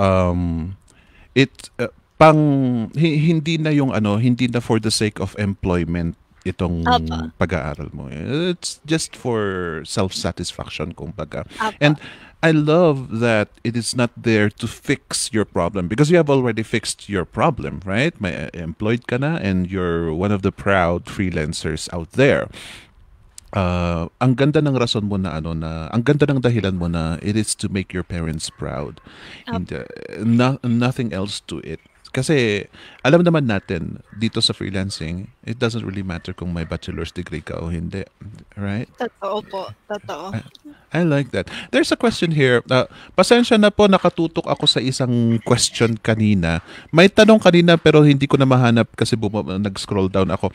hindi na for the sake of employment itong pag-aaral mo. It's just for self-satisfaction kumbaga. And I love that it is not there to fix your problem because you have already fixed your problem, right? May employed ka na and you're one of the proud freelancers out there. Ang ganda ng rason mo na ang ganda ng dahilan mo na it is to make your parents proud. And, nothing else to it. Kasi alam naman natin dito sa freelancing, it doesn't really matter kung may bachelor's degree ka o hindi, right? Totoo po, totoo. I like that. There's a question here. Pasensya na po, nakatutok ako sa isang question kanina. May tanong kanina pero hindi ko na mahanap kasi nag-scroll down ako.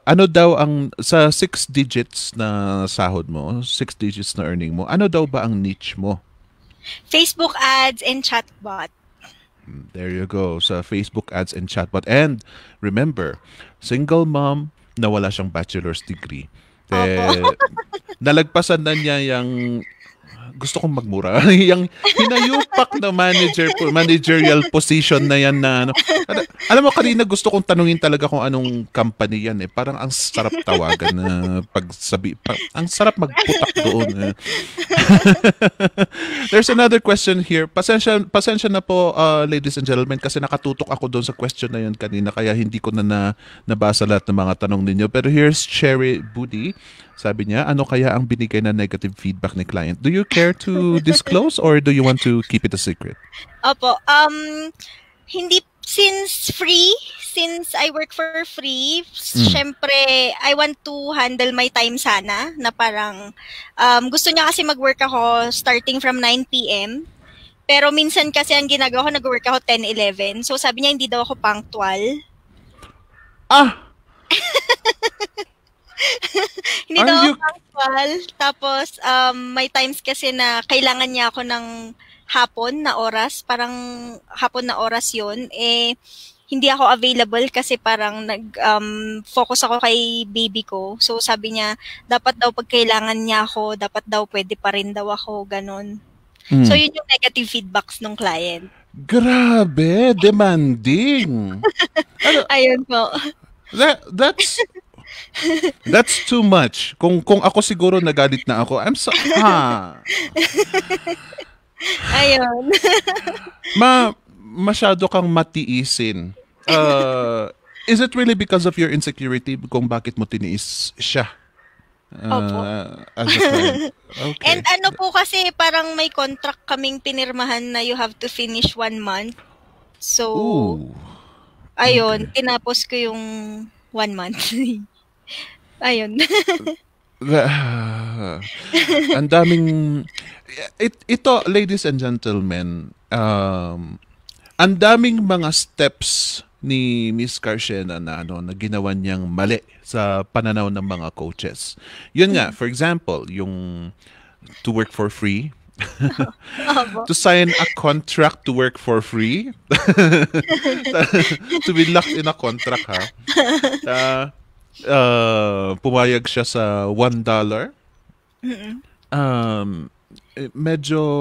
Ano daw ang sa 6 digits na sahod mo, 6 digits na earning mo, ano daw ba ang niche mo? Facebook ads and chatbot. There you go. Sa Facebook ads and chatbot. And remember, single mom na wala siyang bachelor's degree. Nalagpasan na niya yung gusto kong magmura. Yung hinayupak na managerial position na yan na alam mo, kanina gusto kong tanungin talaga kung anong company yan eh. Parang ang sarap tawagan na ang sarap magputak doon. There's another question here. Pasensya na po, ladies and gentlemen, kasi nakatutok ako doon sa question na yun kanina kaya hindi ko na nabasa lahat ng mga tanong ninyo. Pero here's Cherry Budi. Sabi niya, ano kaya ang binigay na negative feedback ni client? Do you care to disclose or do you want to keep it a secret? Opo. Hindi, since I work for free, syempre, I want to handle my time sana, na parang, gusto niya kasi mag-work ako starting from 9 p.m. Pero minsan kasi ang ginagawa ko, nag-work ako 10, 11. So sabi niya, hindi daw ako punctual. Hindi daw ako punctual. Tapos, may times kasi na kailangan niya ako ng hapon na oras. Parang hapon na oras yun. Hindi ako available kasi parang focus ako kay baby ko. So, sabi niya, dapat daw pag kailangan niya ako, dapat daw pwede pa rin daw ako, ganun. So, Mm. yun yung negative feedbacks ng client. Grabe, demanding. Ano, Ayun po. that's too much. Kung ako siguro nagalit na ako, Ayun. masyado kang matiisin. Is it really because of your insecurity kung bakit mo tiniis siya Opo. as a client? And Okay. ano po kasi, parang may contract kaming pinirmahan na you have to finish 1 month. So, Ooh. ayun, Okay. tinapos ko yung 1 month. Ayun. Ang daming ito, ladies and gentlemen, ang daming mga steps ni Miss Carshena na na ginawa niyang mali sa pananaw ng mga coaches. Yun nga, for example, yung to work for free, Opo. to sign a contract to work for free, to be locked in a contract, ha. Uh, pumayag siya sa $1. Mm-mm. Medyo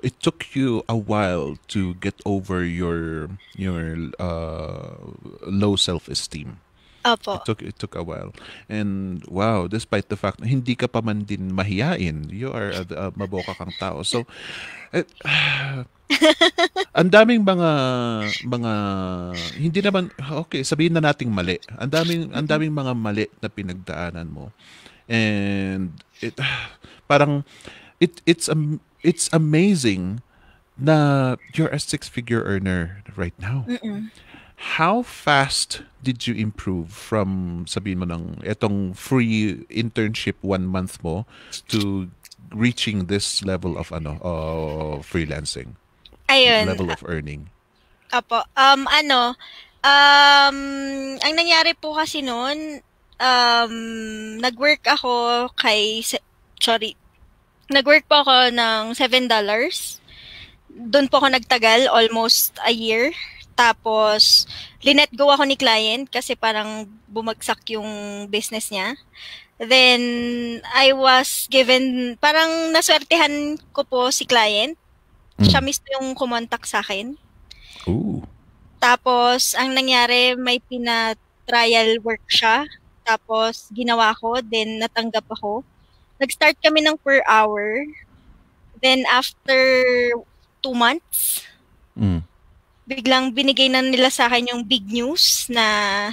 it took you a while to get over your low self-esteem. Opo. It took a while. And wow, despite the fact na hindi ka pa man din mahiyain, you are maboka kang tao. So eh, ang daming mga hindi naman, okay, sabihin na nating mali. Ang daming mga mali na pinagdaanan mo. And parang it's amazing na you're a six-figure earner right now. Mm-mm. How fast did you improve from, sabihin mo, ng etong free internship 1 month mo to reaching this level of freelancing, Ayun. level of earning? Opo. Ang nangyari po kasi noon, nag-work ako nag-work po ako ng $7. Doon po ako nagtagal, almost a year. Tapos, linet go ako ni client kasi parang bumagsak yung business niya. Then, I was given, parang naswertehan ko po si client. Siya mismo yung kumontak sa akin. Ooh. Tapos, ang nangyari, may pina-trial work siya. Tapos, ginawa ko, then natanggap ako. Nag-start kami ng per hour. Then, after 2 months, biglang binigay na nila sa akin yung big news na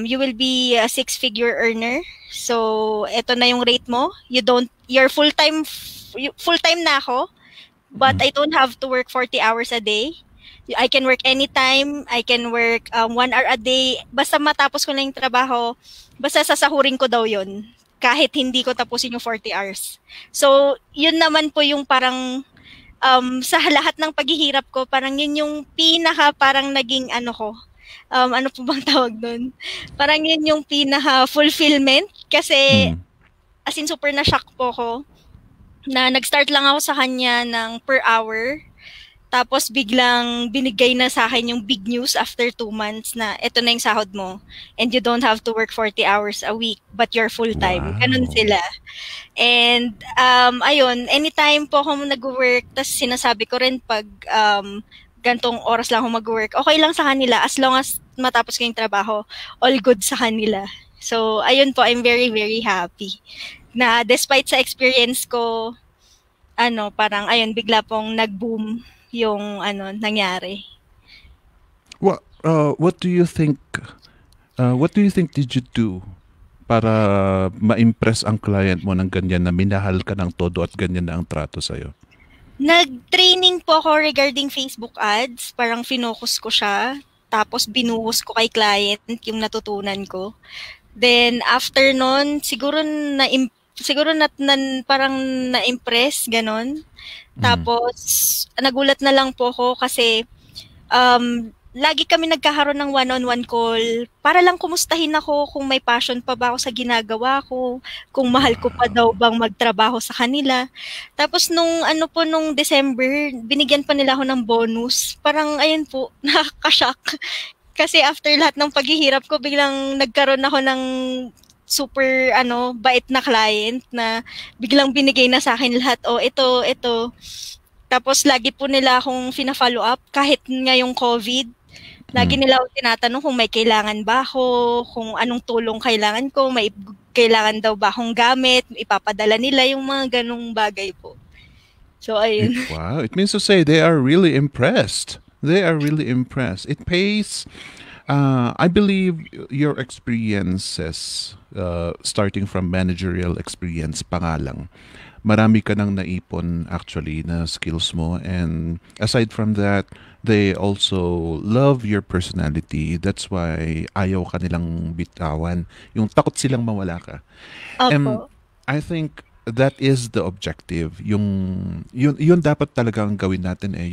you will be a 6-figure earner. So, eto na yung rate mo. You're full-time na ako, but I don't have to work 40 hours a day. I can work anytime. I can work 1 hour a day. Basta matapos ko na yung trabaho, basta sasahurin ko daw yun. Kahit hindi ko tapusin yung 40 hours. So, yun naman po yung parang sa lahat ng paghihirap ko, parang yun yung parang naging ko. Ano po bang tawag doon? Parang yun yung fulfillment. Kasi, as in super na-shock po ko na nag-start lang ako sa kanya ng per hour. Tapos biglang binigay na sa akin yung big news after 2 months na eto na yung sahod mo. And you don't have to work 40 hours a week, but you're full-time. Wow. Ganun sila. And ayun, anytime po ako nag-work, tas sinasabi ko rin pag gantong oras lang ako mag-work, okay lang sa kanila as long as matapos ko yung trabaho, all good sa kanila. So, ayun po, I'm very, very happy na despite sa experience ko, parang ayun, bigla pong nag-boom yung nangyari. What do you think did you do para ma-impress ang client mo ng ganyan na minahal ka ng todo at ganyan na ang trato sa'yo? Nag-training po ako regarding Facebook ads. Parang finocus ko siya. Tapos binuhos ko kay client yung natutunan ko. Then after nun, siguro parang na-impress, ganon. Tapos, nagulat na lang po ako kasi lagi kami nagkakaroon ng one-on-one call para lang kumustahin ako kung may passion pa ba ako sa ginagawa ko, kung mahal ko pa daw bang magtrabaho sa kanila. Tapos nung December, binigyan pa nila ako ng bonus. Parang ayun po, nakaka-shock. Kasi after lahat ng paghihirap ko, biglang nagkaroon ako ng super bait na client na biglang binigay na sa akin lahat. Oh, ito. Tapos lagi po nila akong fina-follow up kahit ngayong COVID. Lagi nila ako tinatanong kung may kailangan ba ako, kung anong tulong kailangan ko, may kailangan daw ba akong gamit, ipapadala nila yung mga ganong bagay po. So, ayun. Wow, it means to say they are really impressed. They are really impressed. It pays. I believe your experiences, starting from managerial experience pa nga lang, marami ka nang naipon actually na skills mo. And aside from that, they also love your personality. That's why ayaw ka nilang bitawan. Yung takot silang mawala ka. And Opo. I think that is the objective. Yun dapat talagang gawin natin eh.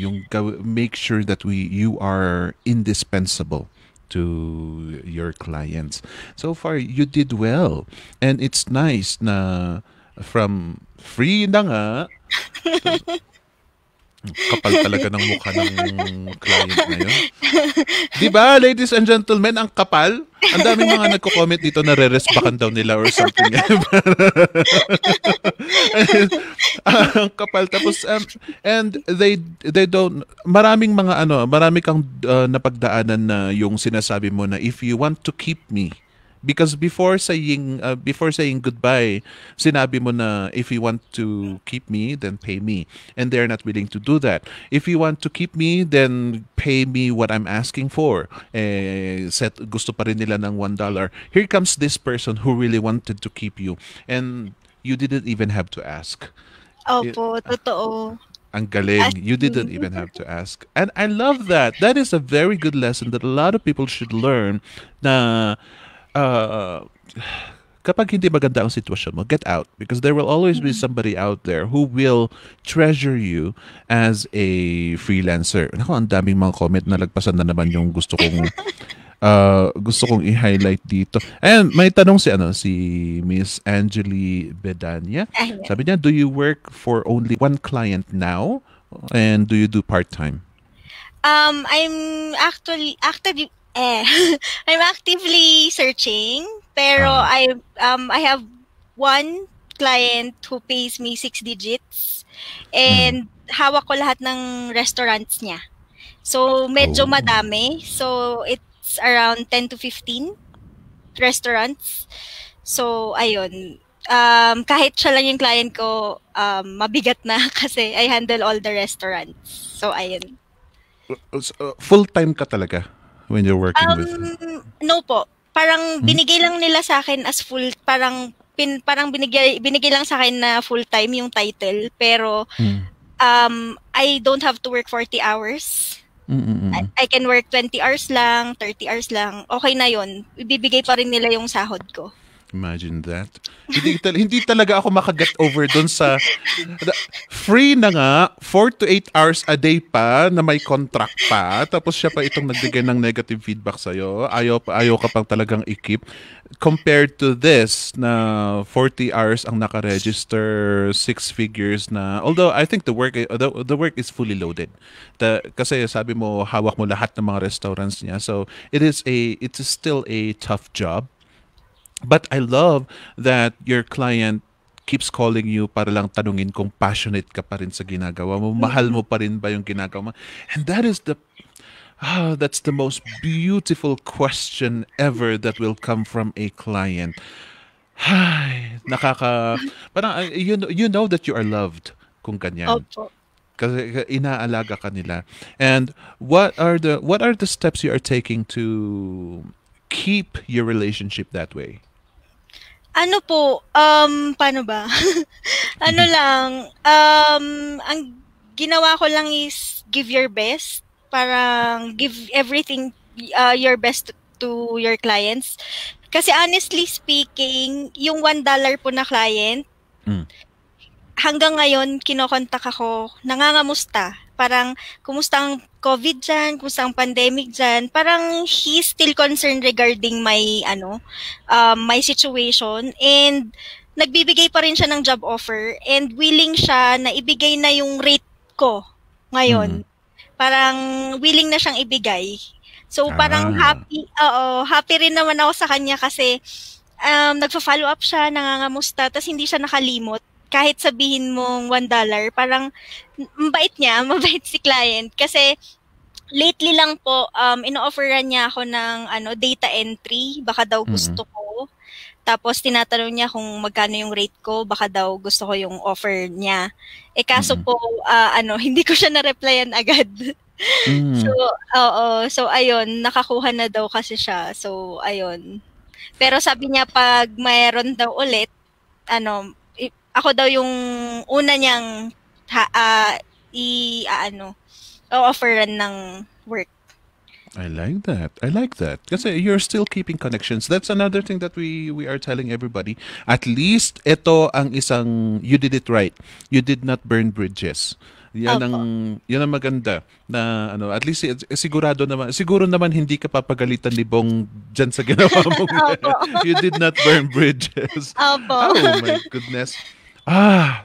Make sure that you are indispensable to your clients. So far, you did well. And it's nice na from free na nga, kapal talaga ng mukha ng client na yun. Di ba, ladies and gentlemen, ang kapal? Ang daming mga nagko-comment dito na re-resbakan daw nila or something. Ang kapal. Tapos, and they don't, marami kang napagdaanan na yung sinasabi mo na if you want to keep me, because before saying goodbye, sinabi mo na if you want to keep me, then pay me. And they're not willing to do that. If you want to keep me, then pay me what I'm asking for. Gusto pa rin nila ng $1. Here comes this person who really wanted to keep you. And you didn't even have to ask. Opo, totoo. Ang galing. As You didn't in, even have to ask. And I love that. That is a very good lesson that a lot of people should learn na uh, kapag hindi maganda ang sitwasyon mo, get out. Because there will always be somebody out there who will treasure you as a freelancer. Naku, ang daming mga comment na lagpasan na naman yung gusto kong i-highlight dito. And may tanong si Miss Angeli Bedania. ayan. Sabi niya, do you work for only one client now? And do you do part-time? I'm actually I'm actively searching, pero Ah. I have one client who pays me 6 digits Mm. and hawak ko lahat ng restaurants niya. So medyo Oh. madami. So it's around 10 to 15 restaurants. So ayun. Kahit siya lang yung client ko, mabigat na kasi I handle all the restaurants. So ayun. Full-time ka talaga when you're working with them? No po. Parang Hmm? binigay lang nila sa akin as parang binigay lang sa akin na full-time yung title, pero Mm. I don't have to work 40 hours. Mm-mm-mm. I can work 20 hours lang, 30 hours lang. Okay na yun. Ibibigay pa rin nila yung sahod ko. Imagine that. Hindi talaga ako makaget over doon sa free na nga, 4 to 8 hours a day pa na may contract pa. Tapos siya pa itong nagbigay ng negative feedback sa'yo. Ayaw ka pang talagang i-keep. Compared to this na 40 hours ang naka-register, 6 figures na. Although I think the work is fully loaded. Kasi sabi mo hawak mo lahat ng mga restaurants niya. So it's still a tough job. But I love that your client keeps calling you para lang tanungin kung passionate ka pa rin sa ginagawa mo, mahal mo pa rin ba yung ginagawa mo. And that's the most beautiful question ever that will come from a client. Ay, parang you know that you are loved kung ganyan. Opo. Kasi inaalaga ka nila. And what are the steps you are taking to keep your relationship that way? Ano po, paano ba? Ano lang, ang ginawa ko lang is give your best. Parang give everything, your best to your clients. Kasi honestly speaking, yung $1 po na client, Mm. hanggang ngayon, kinokontak ako, nangangamusta. Parang, kumusta ang COVID dyan? Kumusta ang pandemic dyan? Parang, he's still concerned regarding my situation. And, nagbibigay pa rin siya ng job offer. And, willing siya na ibigay na yung rate ko Mm. ngayon. Parang, willing na siyang ibigay. So, parang Ah. happy rin naman ako sa kanya kasi, nagfa-follow up siya, nangangamusta, tapos hindi siya nakalimot. Kahit sabihin mong $1, parang mabait niya, mabait si client. Kasi lately lang po, ino-offeran niya ako ng data entry. Baka daw Mm-mm. gusto ko. Tapos tinatanong niya kung magkano yung rate ko, baka daw gusto ko yung offer niya. Kaso Mm-mm. po, hindi ko siya na-replyan agad. So, Mm. oo. So, ayun, nakakuha na daw kasi siya. So, ayun. Pero sabi niya pag mayroon daw ulit, ako daw yung una niyang o-offeran ng work. I like that. I like that. Kasi you're still keeping connections. That's another thing that we are telling everybody. At least ito ang isang you did it right. You did not burn bridges. Opo. Yan ang maganda na at least siguro naman hindi ka papagalitan ni Bong diyan sa ginawa mong Opo. you did not burn bridges. Opo. Oh my goodness.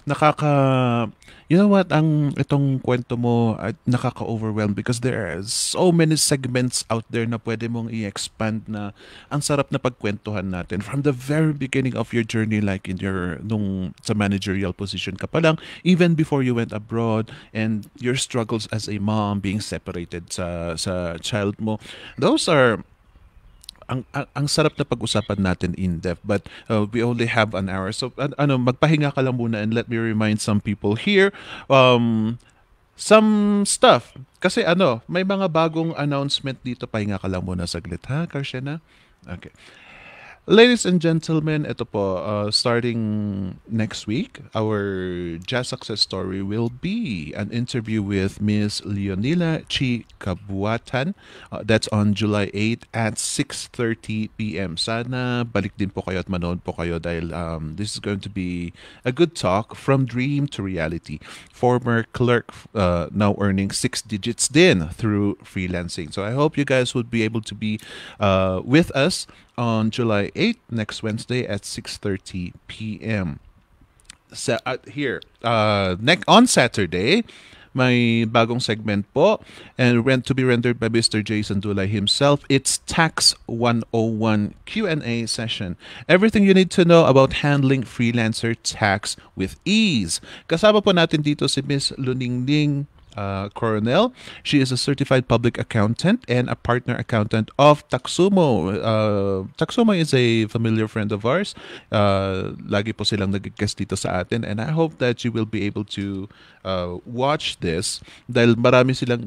Nakaka You know what, itong kwento mo nakaka-overwhelm because there are so many segments out there na pwede mong i-expand na ang sarap na pagkwentuhan natin from the very beginning of your journey, like in your nung sa managerial position ka pa lang, even before you went abroad, and your struggles as a mom being separated sa child mo. Those are ang sarap na pag-usapan natin in depth, but we only have an hour, so magpahinga ka lang muna and let me remind some people here some stuff kasi may mga bagong announcement dito. Pahinga ka lang muna saglit, ha, Karshena? Okay. Ladies and gentlemen, ito po, starting next week, our Jazz Success Story will be an interview with Miss Leonila Chi Kabuatan. That's on July 8 at 6:30 p.m. Sana balik din po kayo at manood po kayo dahil this is going to be a good talk from dream to reality. Former clerk, now earning 6 digits din through freelancing. So I hope you guys would be able to be with us on July 8th, next Wednesday at 6:30 p.m. Here, on Saturday, may bagong segment po and to be rendered by Mr. Jason Dulay himself. It's Tax 101 Q&A session. Everything you need to know about handling freelancer tax with ease. Kasama po natin dito si Miss Luningning Coronel. She is a certified public accountant and a partner accountant of Taxumo. Taxumo is a familiar friend of ours. Lagi po silang nag-guest dito sa atin, and I hope that you will be able to watch this dahil marami silang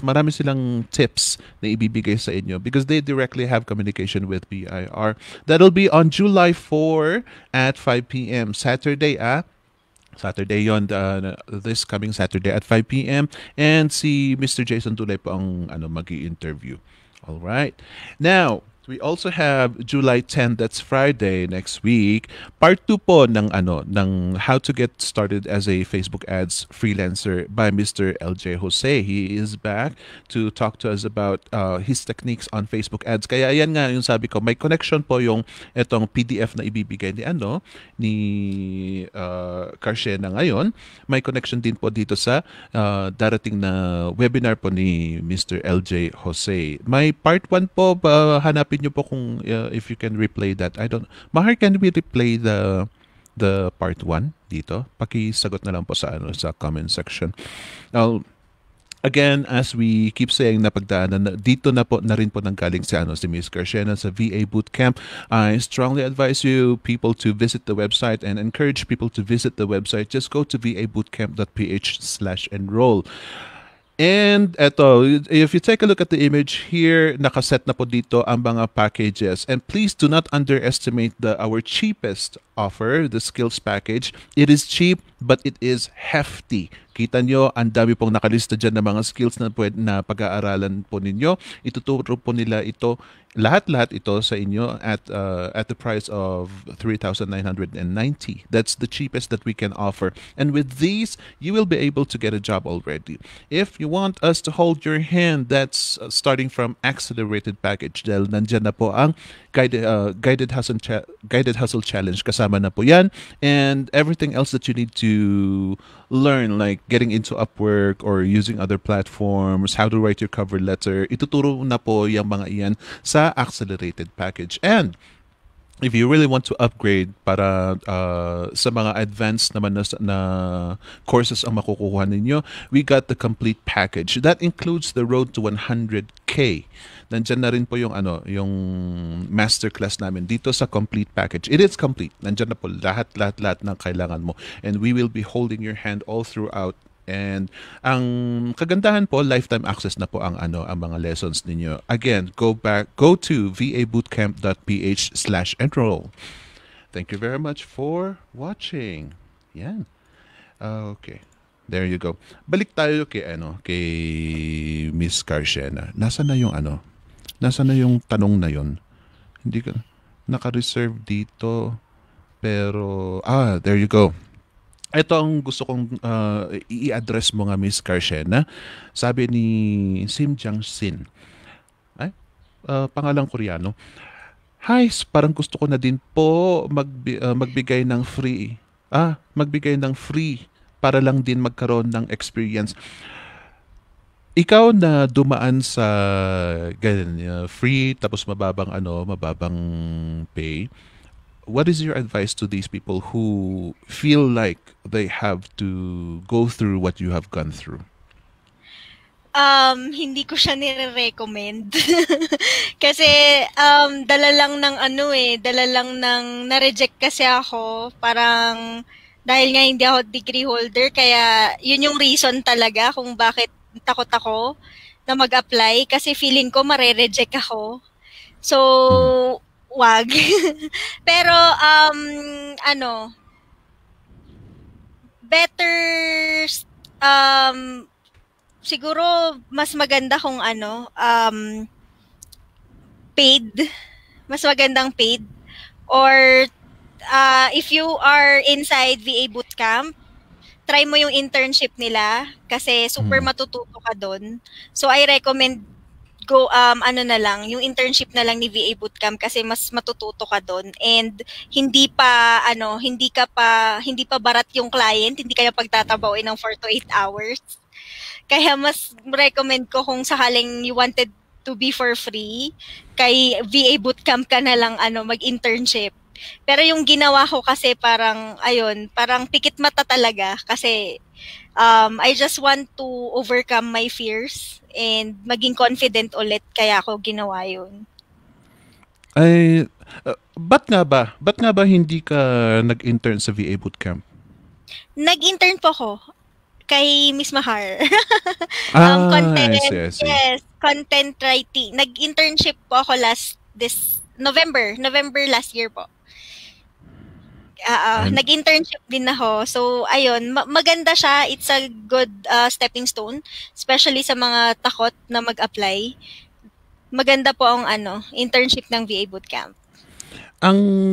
marami silang tips na ibibigay sa inyo because they directly have communication with BIR. That'll be on July 4 at 5 p.m. Saturday yon, this coming Saturday at 5 p.m. And si Mr. Jason Dulay po ang magi-interview. All right. Now, we also have July 10, that's Friday next week. Part 2 po ng how to get started as a Facebook ads freelancer by Mr. LJ Jose. He is back to talk to us about his techniques on Facebook ads. Kaya ayan nga yung sabi ko, may connection po yung etong PDF na ibibigay ni Karshena ngayon. May connection din po dito sa darating na webinar po ni Mr. LJ Jose. May part 1 po, hanapin nyo po kung if you can replay that. Mahar, can we replay the part 1 dito? Pakisagot na lang po sa comment section. Now, again, as we keep saying, napagdaanan dito na rin po nanggaling si Miss Karshena sa VA Bootcamp. I strongly advise you people to visit the website and encourage people to visit the website. Just go to vabootcamp.ph/enroll. And eto, if you take a look at the image here, nakaset na po dito ang mga packages. And please do not underestimate our cheapest offer, the skills package. It is cheap, but it is hefty. Kita nyo, ang dami pong nakalista dyan ng mga skills na na pag-aaralan po ninyo. Ituturo po nila ito, lahat-lahat ito sa inyo at the price of 3,990. That's the cheapest that we can offer. And with these, you will be able to get a job already. If you want us to hold your hand, that's starting from accelerated package. Dahil nandyan na po ang guided hustle challenge. Kasama na po yan. And everything else that you need to learn, like getting into Upwork or using other platforms, how to write your cover letter, ituturo na po yung mga iyan sa accelerated package. And if you really want to upgrade para sa mga advanced naman na courses ang makukuha ninyo, we got the complete package. That includes the road to 100K. Nandyan na rin po yung yung masterclass namin dito sa complete package. It is complete. Nandyan na po lahat ng kailangan mo. And we will be holding your hand all throughout. And ang kagandahan po, lifetime access na po ang ang mga lessons ninyo. Again, go to vabootcamp.ph/enroll. Thank you very much for watching. Yan. Okay. There you go. Balik tayo kay Miss Carshena. Nasaan na yung Nasaan na yung tanong na yon? Hindi ka naka-reserve dito. Pero there you go. Ito ang gusto kong i-address mo nga, Miss Carshena. Sabi ni Sim Jang Sin. Ay, pangalang Koreano. Hi, parang gusto ko na din po magbigay ng free. Magbigay ng free para lang din magkaroon ng experience. Ikaw na dumaan sa free tapos mababang pay. What is your advice to these people who feel like they have to go through what you have gone through? Hindi ko siya nire-recommend. Kasi dala lang ng na-reject kasi ako. Parang dahil nga hindi ako degree holder, kaya yun yung reason talaga kung bakit takot ako na mag-apply, kasi feeling ko mare-reject ako. So, wag. Pero better siguro mas maganda kung paid. Mas magandang paid, or if you are inside VA Bootcamp, try mo yung internship nila kasi super matututo ka doon. So I recommend go na lang, yung internship na lang ni VA Bootcamp kasi mas matututo ka doon, and hindi pa barat yung client, hindi kayo pagtatabawin ng 4 to 8 hours. Kaya mas recommend ko kung sakaling you wanted to be for free, kay VA Bootcamp ka na lang mag-internship. Pero yung ginawa ko kasi parang pikit mata talaga kasi I just want to overcome my fears and maging confident ulit, kaya ako ginawa yun. Ay, ba't nga ba hindi ka nag-intern sa VA Bootcamp? Nag-intern po ko kay Miss Mahar. I see. Yes, content writing. Nag-internship po ako this November last year po. Nag-internship din ako. So, ayun, maganda siya. It's a good stepping stone, especially sa mga takot na mag-apply. Maganda po ang internship ng VA Bootcamp. Ang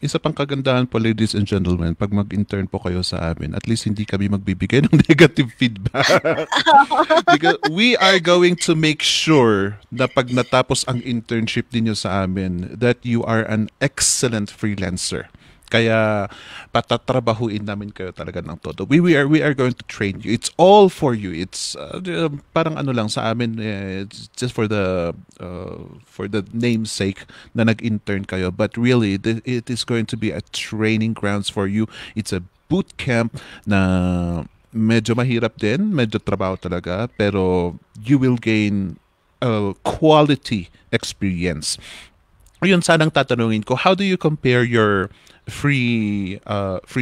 isa pang kagandahan po, ladies and gentlemen, pag mag-intern po kayo sa amin, at least hindi kami magbibigay ng negative feedback. Because we are going to make sure na pag natapos ang internship niyo sa amin, that you are an excellent freelancer. Kaya patatrabahuin namin kayo talaga ng todo. We are going to train you. It's all for you. It's parang lang sa amin, it's just for the namesake na nag-intern kayo. But really, it is going to be a training grounds for you. It's a boot camp na medyo mahirap din, medyo trabaho talaga, pero you will gain a quality experience. Ayun, sanang tatanungin ko, how do you compare your free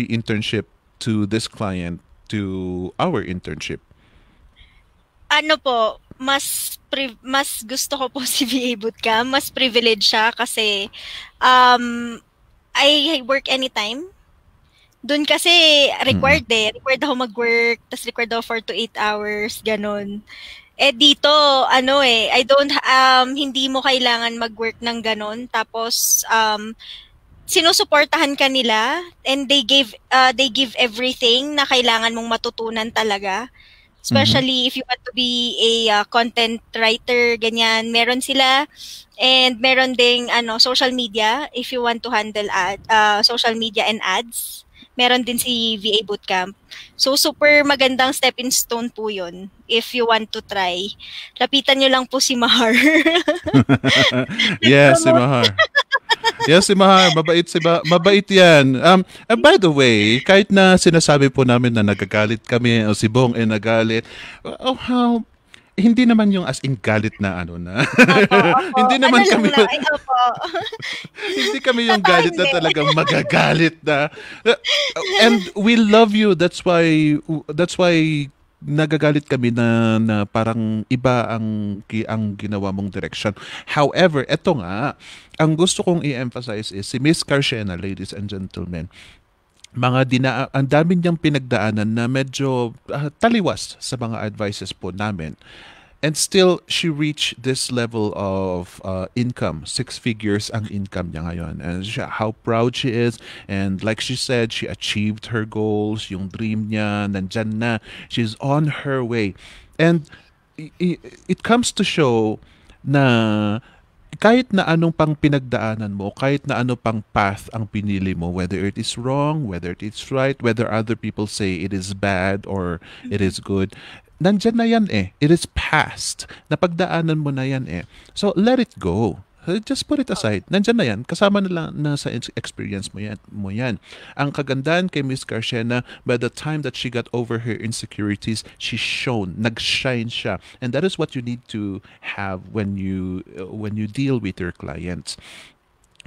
internship to this client to our internship? Mas gusto ko po si VA Bootcamp. Mas privilege siya kasi I work anytime. Doon kasi required required ako mag-work, tas required ako 4 to 8 hours, ganun. Dito I don't hindi mo kailangan mag-work ng ganun, tapos sinusuportahan ka nila, and they give everything na kailangan mong matutunan talaga. Mhm. Especially if you want to be a content writer, ganyan. Meron sila. And meron ding social media if you want to handle social media and ads. Meron din si VA Bootcamp. So, super magandang stepping stone po yun if you want to try. Lapitan nyo lang po si Mahar. Yes, si Nag-promote. Mahar. Yes, si Mahar, mabait 'yan. By the way, kahit na sinasabi po namin na nagagalit kami o si Bong ay nagalit, how hindi naman yung as in galit na ano na. Opo, opo. Hindi Ano naman lang kami na, ay opo. hindi kami yung Totoo galit na hindi. talagang magagalit na. Uh, And we love you. That's why nagagalit kami na parang iba ang ginawa mong direction. However, eto nga, ang gusto kong i-emphasize is si Miss Carshena, ladies and gentlemen, ang dami niyang pinagdaanan na medyo taliwas sa mga advices po namin. And still, she reached this level of income. 6 figures ang income niya ngayon. And how proud she is. And like she said, she achieved her goals. Yung dream niya, nandyan na. She's on her way. And it comes to show na kahit na anong pang pinagdaanan mo, kahit na ano pang path ang pinili mo, whether it is wrong, whether it is right, whether other people say it is bad or it is good, nandyan na yan eh. It is past. Napagdaanan mo na yan eh. So, let it go. Just put it aside. Nandyan na yan. Kasama na lang na sa experience mo yan. Ang kagandahan kay Miss Carshena, by the time that she got over her insecurities, she shone. Nag-shine siya. And that is what you need to have when you deal with your clients.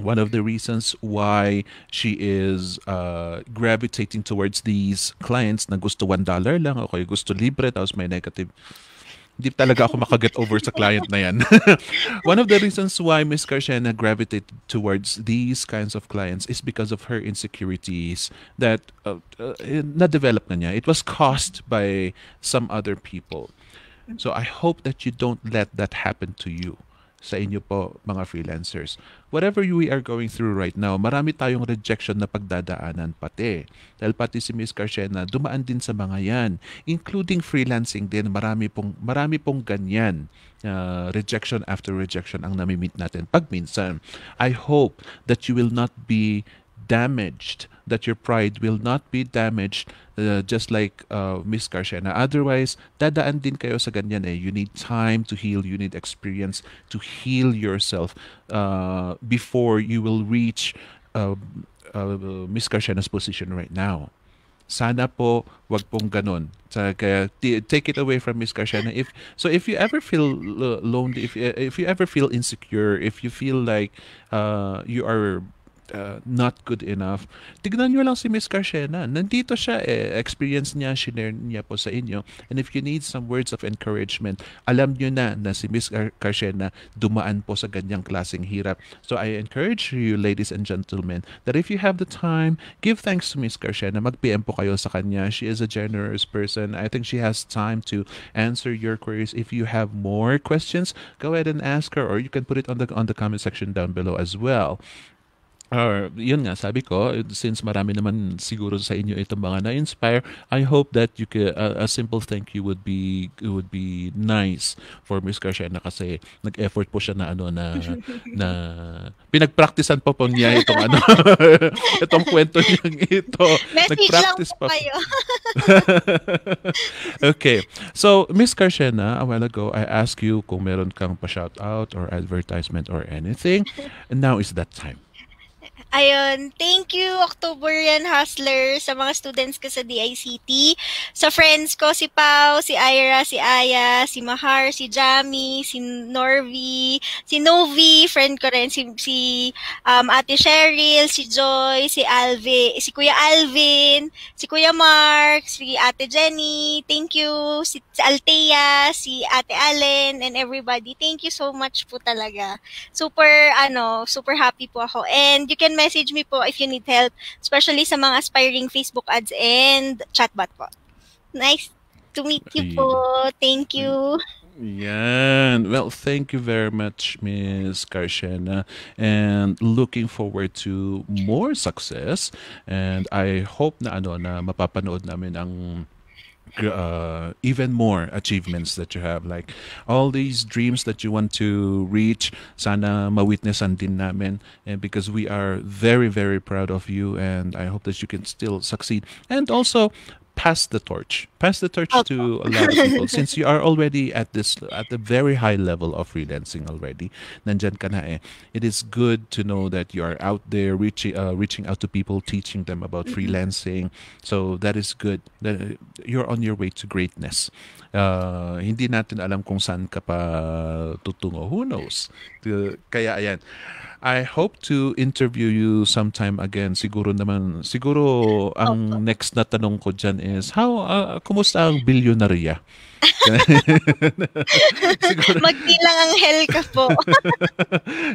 One of the reasons why she is gravitating towards these clients na gusto $1 lang, okay, gusto libre, tapos may negative. Hindi talaga ako makaget over sa client na yan. One of the reasons why Miss Carshena gravitated towards these kinds of clients is because of her insecurities that na-develop na niya. It was caused by some other people. So I hope that you don't let that happen to you sa inyo po mga freelancers. Whatever we are going through right now, marami tayong rejection na pagdadaanan pati. Dahil pati si Miss Carshena, dumaan din sa mga yan. Including freelancing din, marami pong ganyan. Rejection after rejection ang namimit natin pag minsan. I hope that you will not be damaged, that your pride will not be damaged just like Miss Carshena. Otherwise, dadaan din kayo sa ganyan eh. You need time to heal, you need experience to heal yourself before you will reach uh, Miss Carshena's position right now. Sana po wag pong ganun. Kaya take it away from Miss Carshena. If you ever feel lonely, if you ever feel insecure, if you feel like you are not good enough, tignan nyo lang si Miss Carshena. Nandito siya eh. Experience niya, shinare niya po sa inyo. And if you need some words of encouragement, alam nyo na si Miss Carshena dumaan po sa ganyang klaseng hirap. So I encourage you, ladies and gentlemen, that if you have the time, give thanks to Miss Carshena. Mag-PM po kayo sa kanya. She is a generous person. I think she has time to answer your queries. If you have more questions, go ahead and ask her, or you can put it on the comment section down below as well. Or, yun nga, sabi ko, since marami naman siguro sa inyo itong mga na-inspire, I hope that a simple thank you would be nice for Miss Carshena kasi nag-effort po siya na pinagpraktisan po niya itong itong kwento niyang ito. Message lang Nag-practice po pa. kayo. Okay. So, Miss Carshena, a while ago, I asked you kung meron kang pa-shout out or advertisement or anything. And now is that time. Ayun, thank you Octoberian Hustler sa mga students ko sa DICT, sa friends ko si Pau, si Ira, si Aya, si Mahar, si Jami, si Norvi, si Novi, friend ko rin si Ate Cheryl, si Joy, si Kuya Alvin, si Kuya Mark, si Ate Jenny. Thank you si Althea, si Ate Allen and everybody. Thank you so much po talaga. Super happy po ako. And you can message me po if you need help, especially sa mga aspiring Facebook ads and chatbot po. Nice to meet you po. Thank you. Yan. Well, thank you very much, Miss Carshena, and looking forward to more success. And I hope na mapapanood namin ang even more achievements that you have, like all these dreams that you want to reach. Sana mawitnessan din namin, and because we are very very proud of you, and I hope that you can still succeed, and also pass the torch Opo. to a lot of people, since you are already at the very high level of freelancing already. Nandyan ka na eh. It is good to know that you are out there reaching out to people, teaching them about Mm-mm. freelancing. So that is good. You're on your way to greatness. Hindi natin alam kung saan ka pa tutungo. Who knows? Kaya ayan, I hope to interview you sometime again. Siguro Opo. ang next na tanong ko dyan is, kumusta ang bilyonarya? Siguro, Magbilang anghel ka po.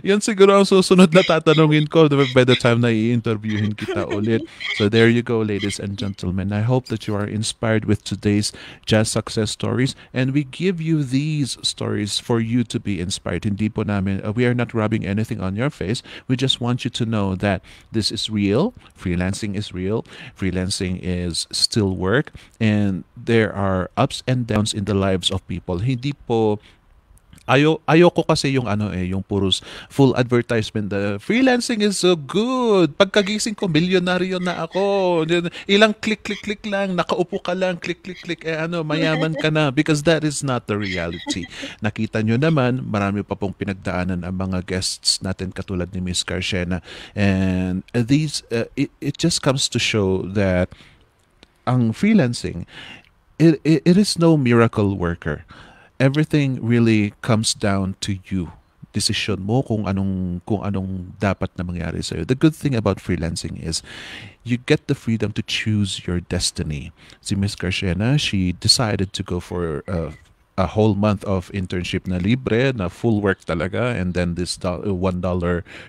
yan siguro ang susunod na tatanungin ko by the time na i-interviewin kita ulit. So there you go, ladies and gentlemen. I hope that you are inspired with today's jazz success stories, and we give you these stories for you to be inspired. Hindi po namin, we are not rubbing anything on your face. We just want you to know that this is real. Freelancing is real. Freelancing is still work, and there are ups and downs in the lives of people. Hindi po ayoko kasi yung yung puros full advertisement. The freelancing is so good. Pagkagising ko, milyonaryo na ako. Ilang click lang, nakaupo ka lang, click, mayaman ka na, because that is not the reality. Nakita nyo naman, marami pa pong pinagdaanan ang mga guests natin katulad ni Miss Carshena, and it just comes to show that ang freelancing, it is no miracle worker. Everything really comes down to you. Decision mo kung anong dapat na mangyari sa'yo. The good thing about freelancing is you get the freedom to choose your destiny. Si Miss Carshena, she decided to go for a whole month of internship na libre, na full work talaga, and then this $1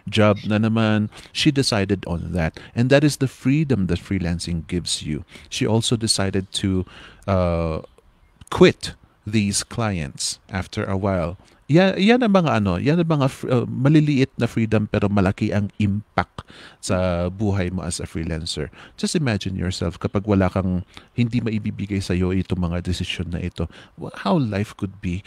job na naman. She decided on that. And that is the freedom that freelancing gives you. She also decided to quit these clients after a while. Yan ang mga yan ang mga maliliit na freedom pero malaki ang impact sa buhay mo as a freelancer. Just imagine yourself kapag wala kang, hindi maibibigay sa iyo itong mga desisyon na ito. How life could be.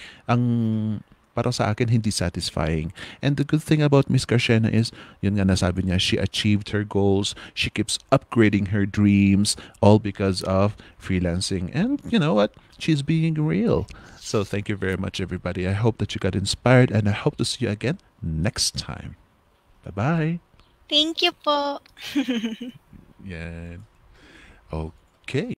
Para sa akin, hindi satisfying. And the good thing about Miss Carshena is, yun nga nasabi niya, she achieved her goals, she keeps upgrading her dreams, all because of freelancing. And you know what? She's being real. So thank you very much, everybody. I hope that you got inspired, and I hope to see you again next time. Bye-bye. Thank you po. Yeah. Okay.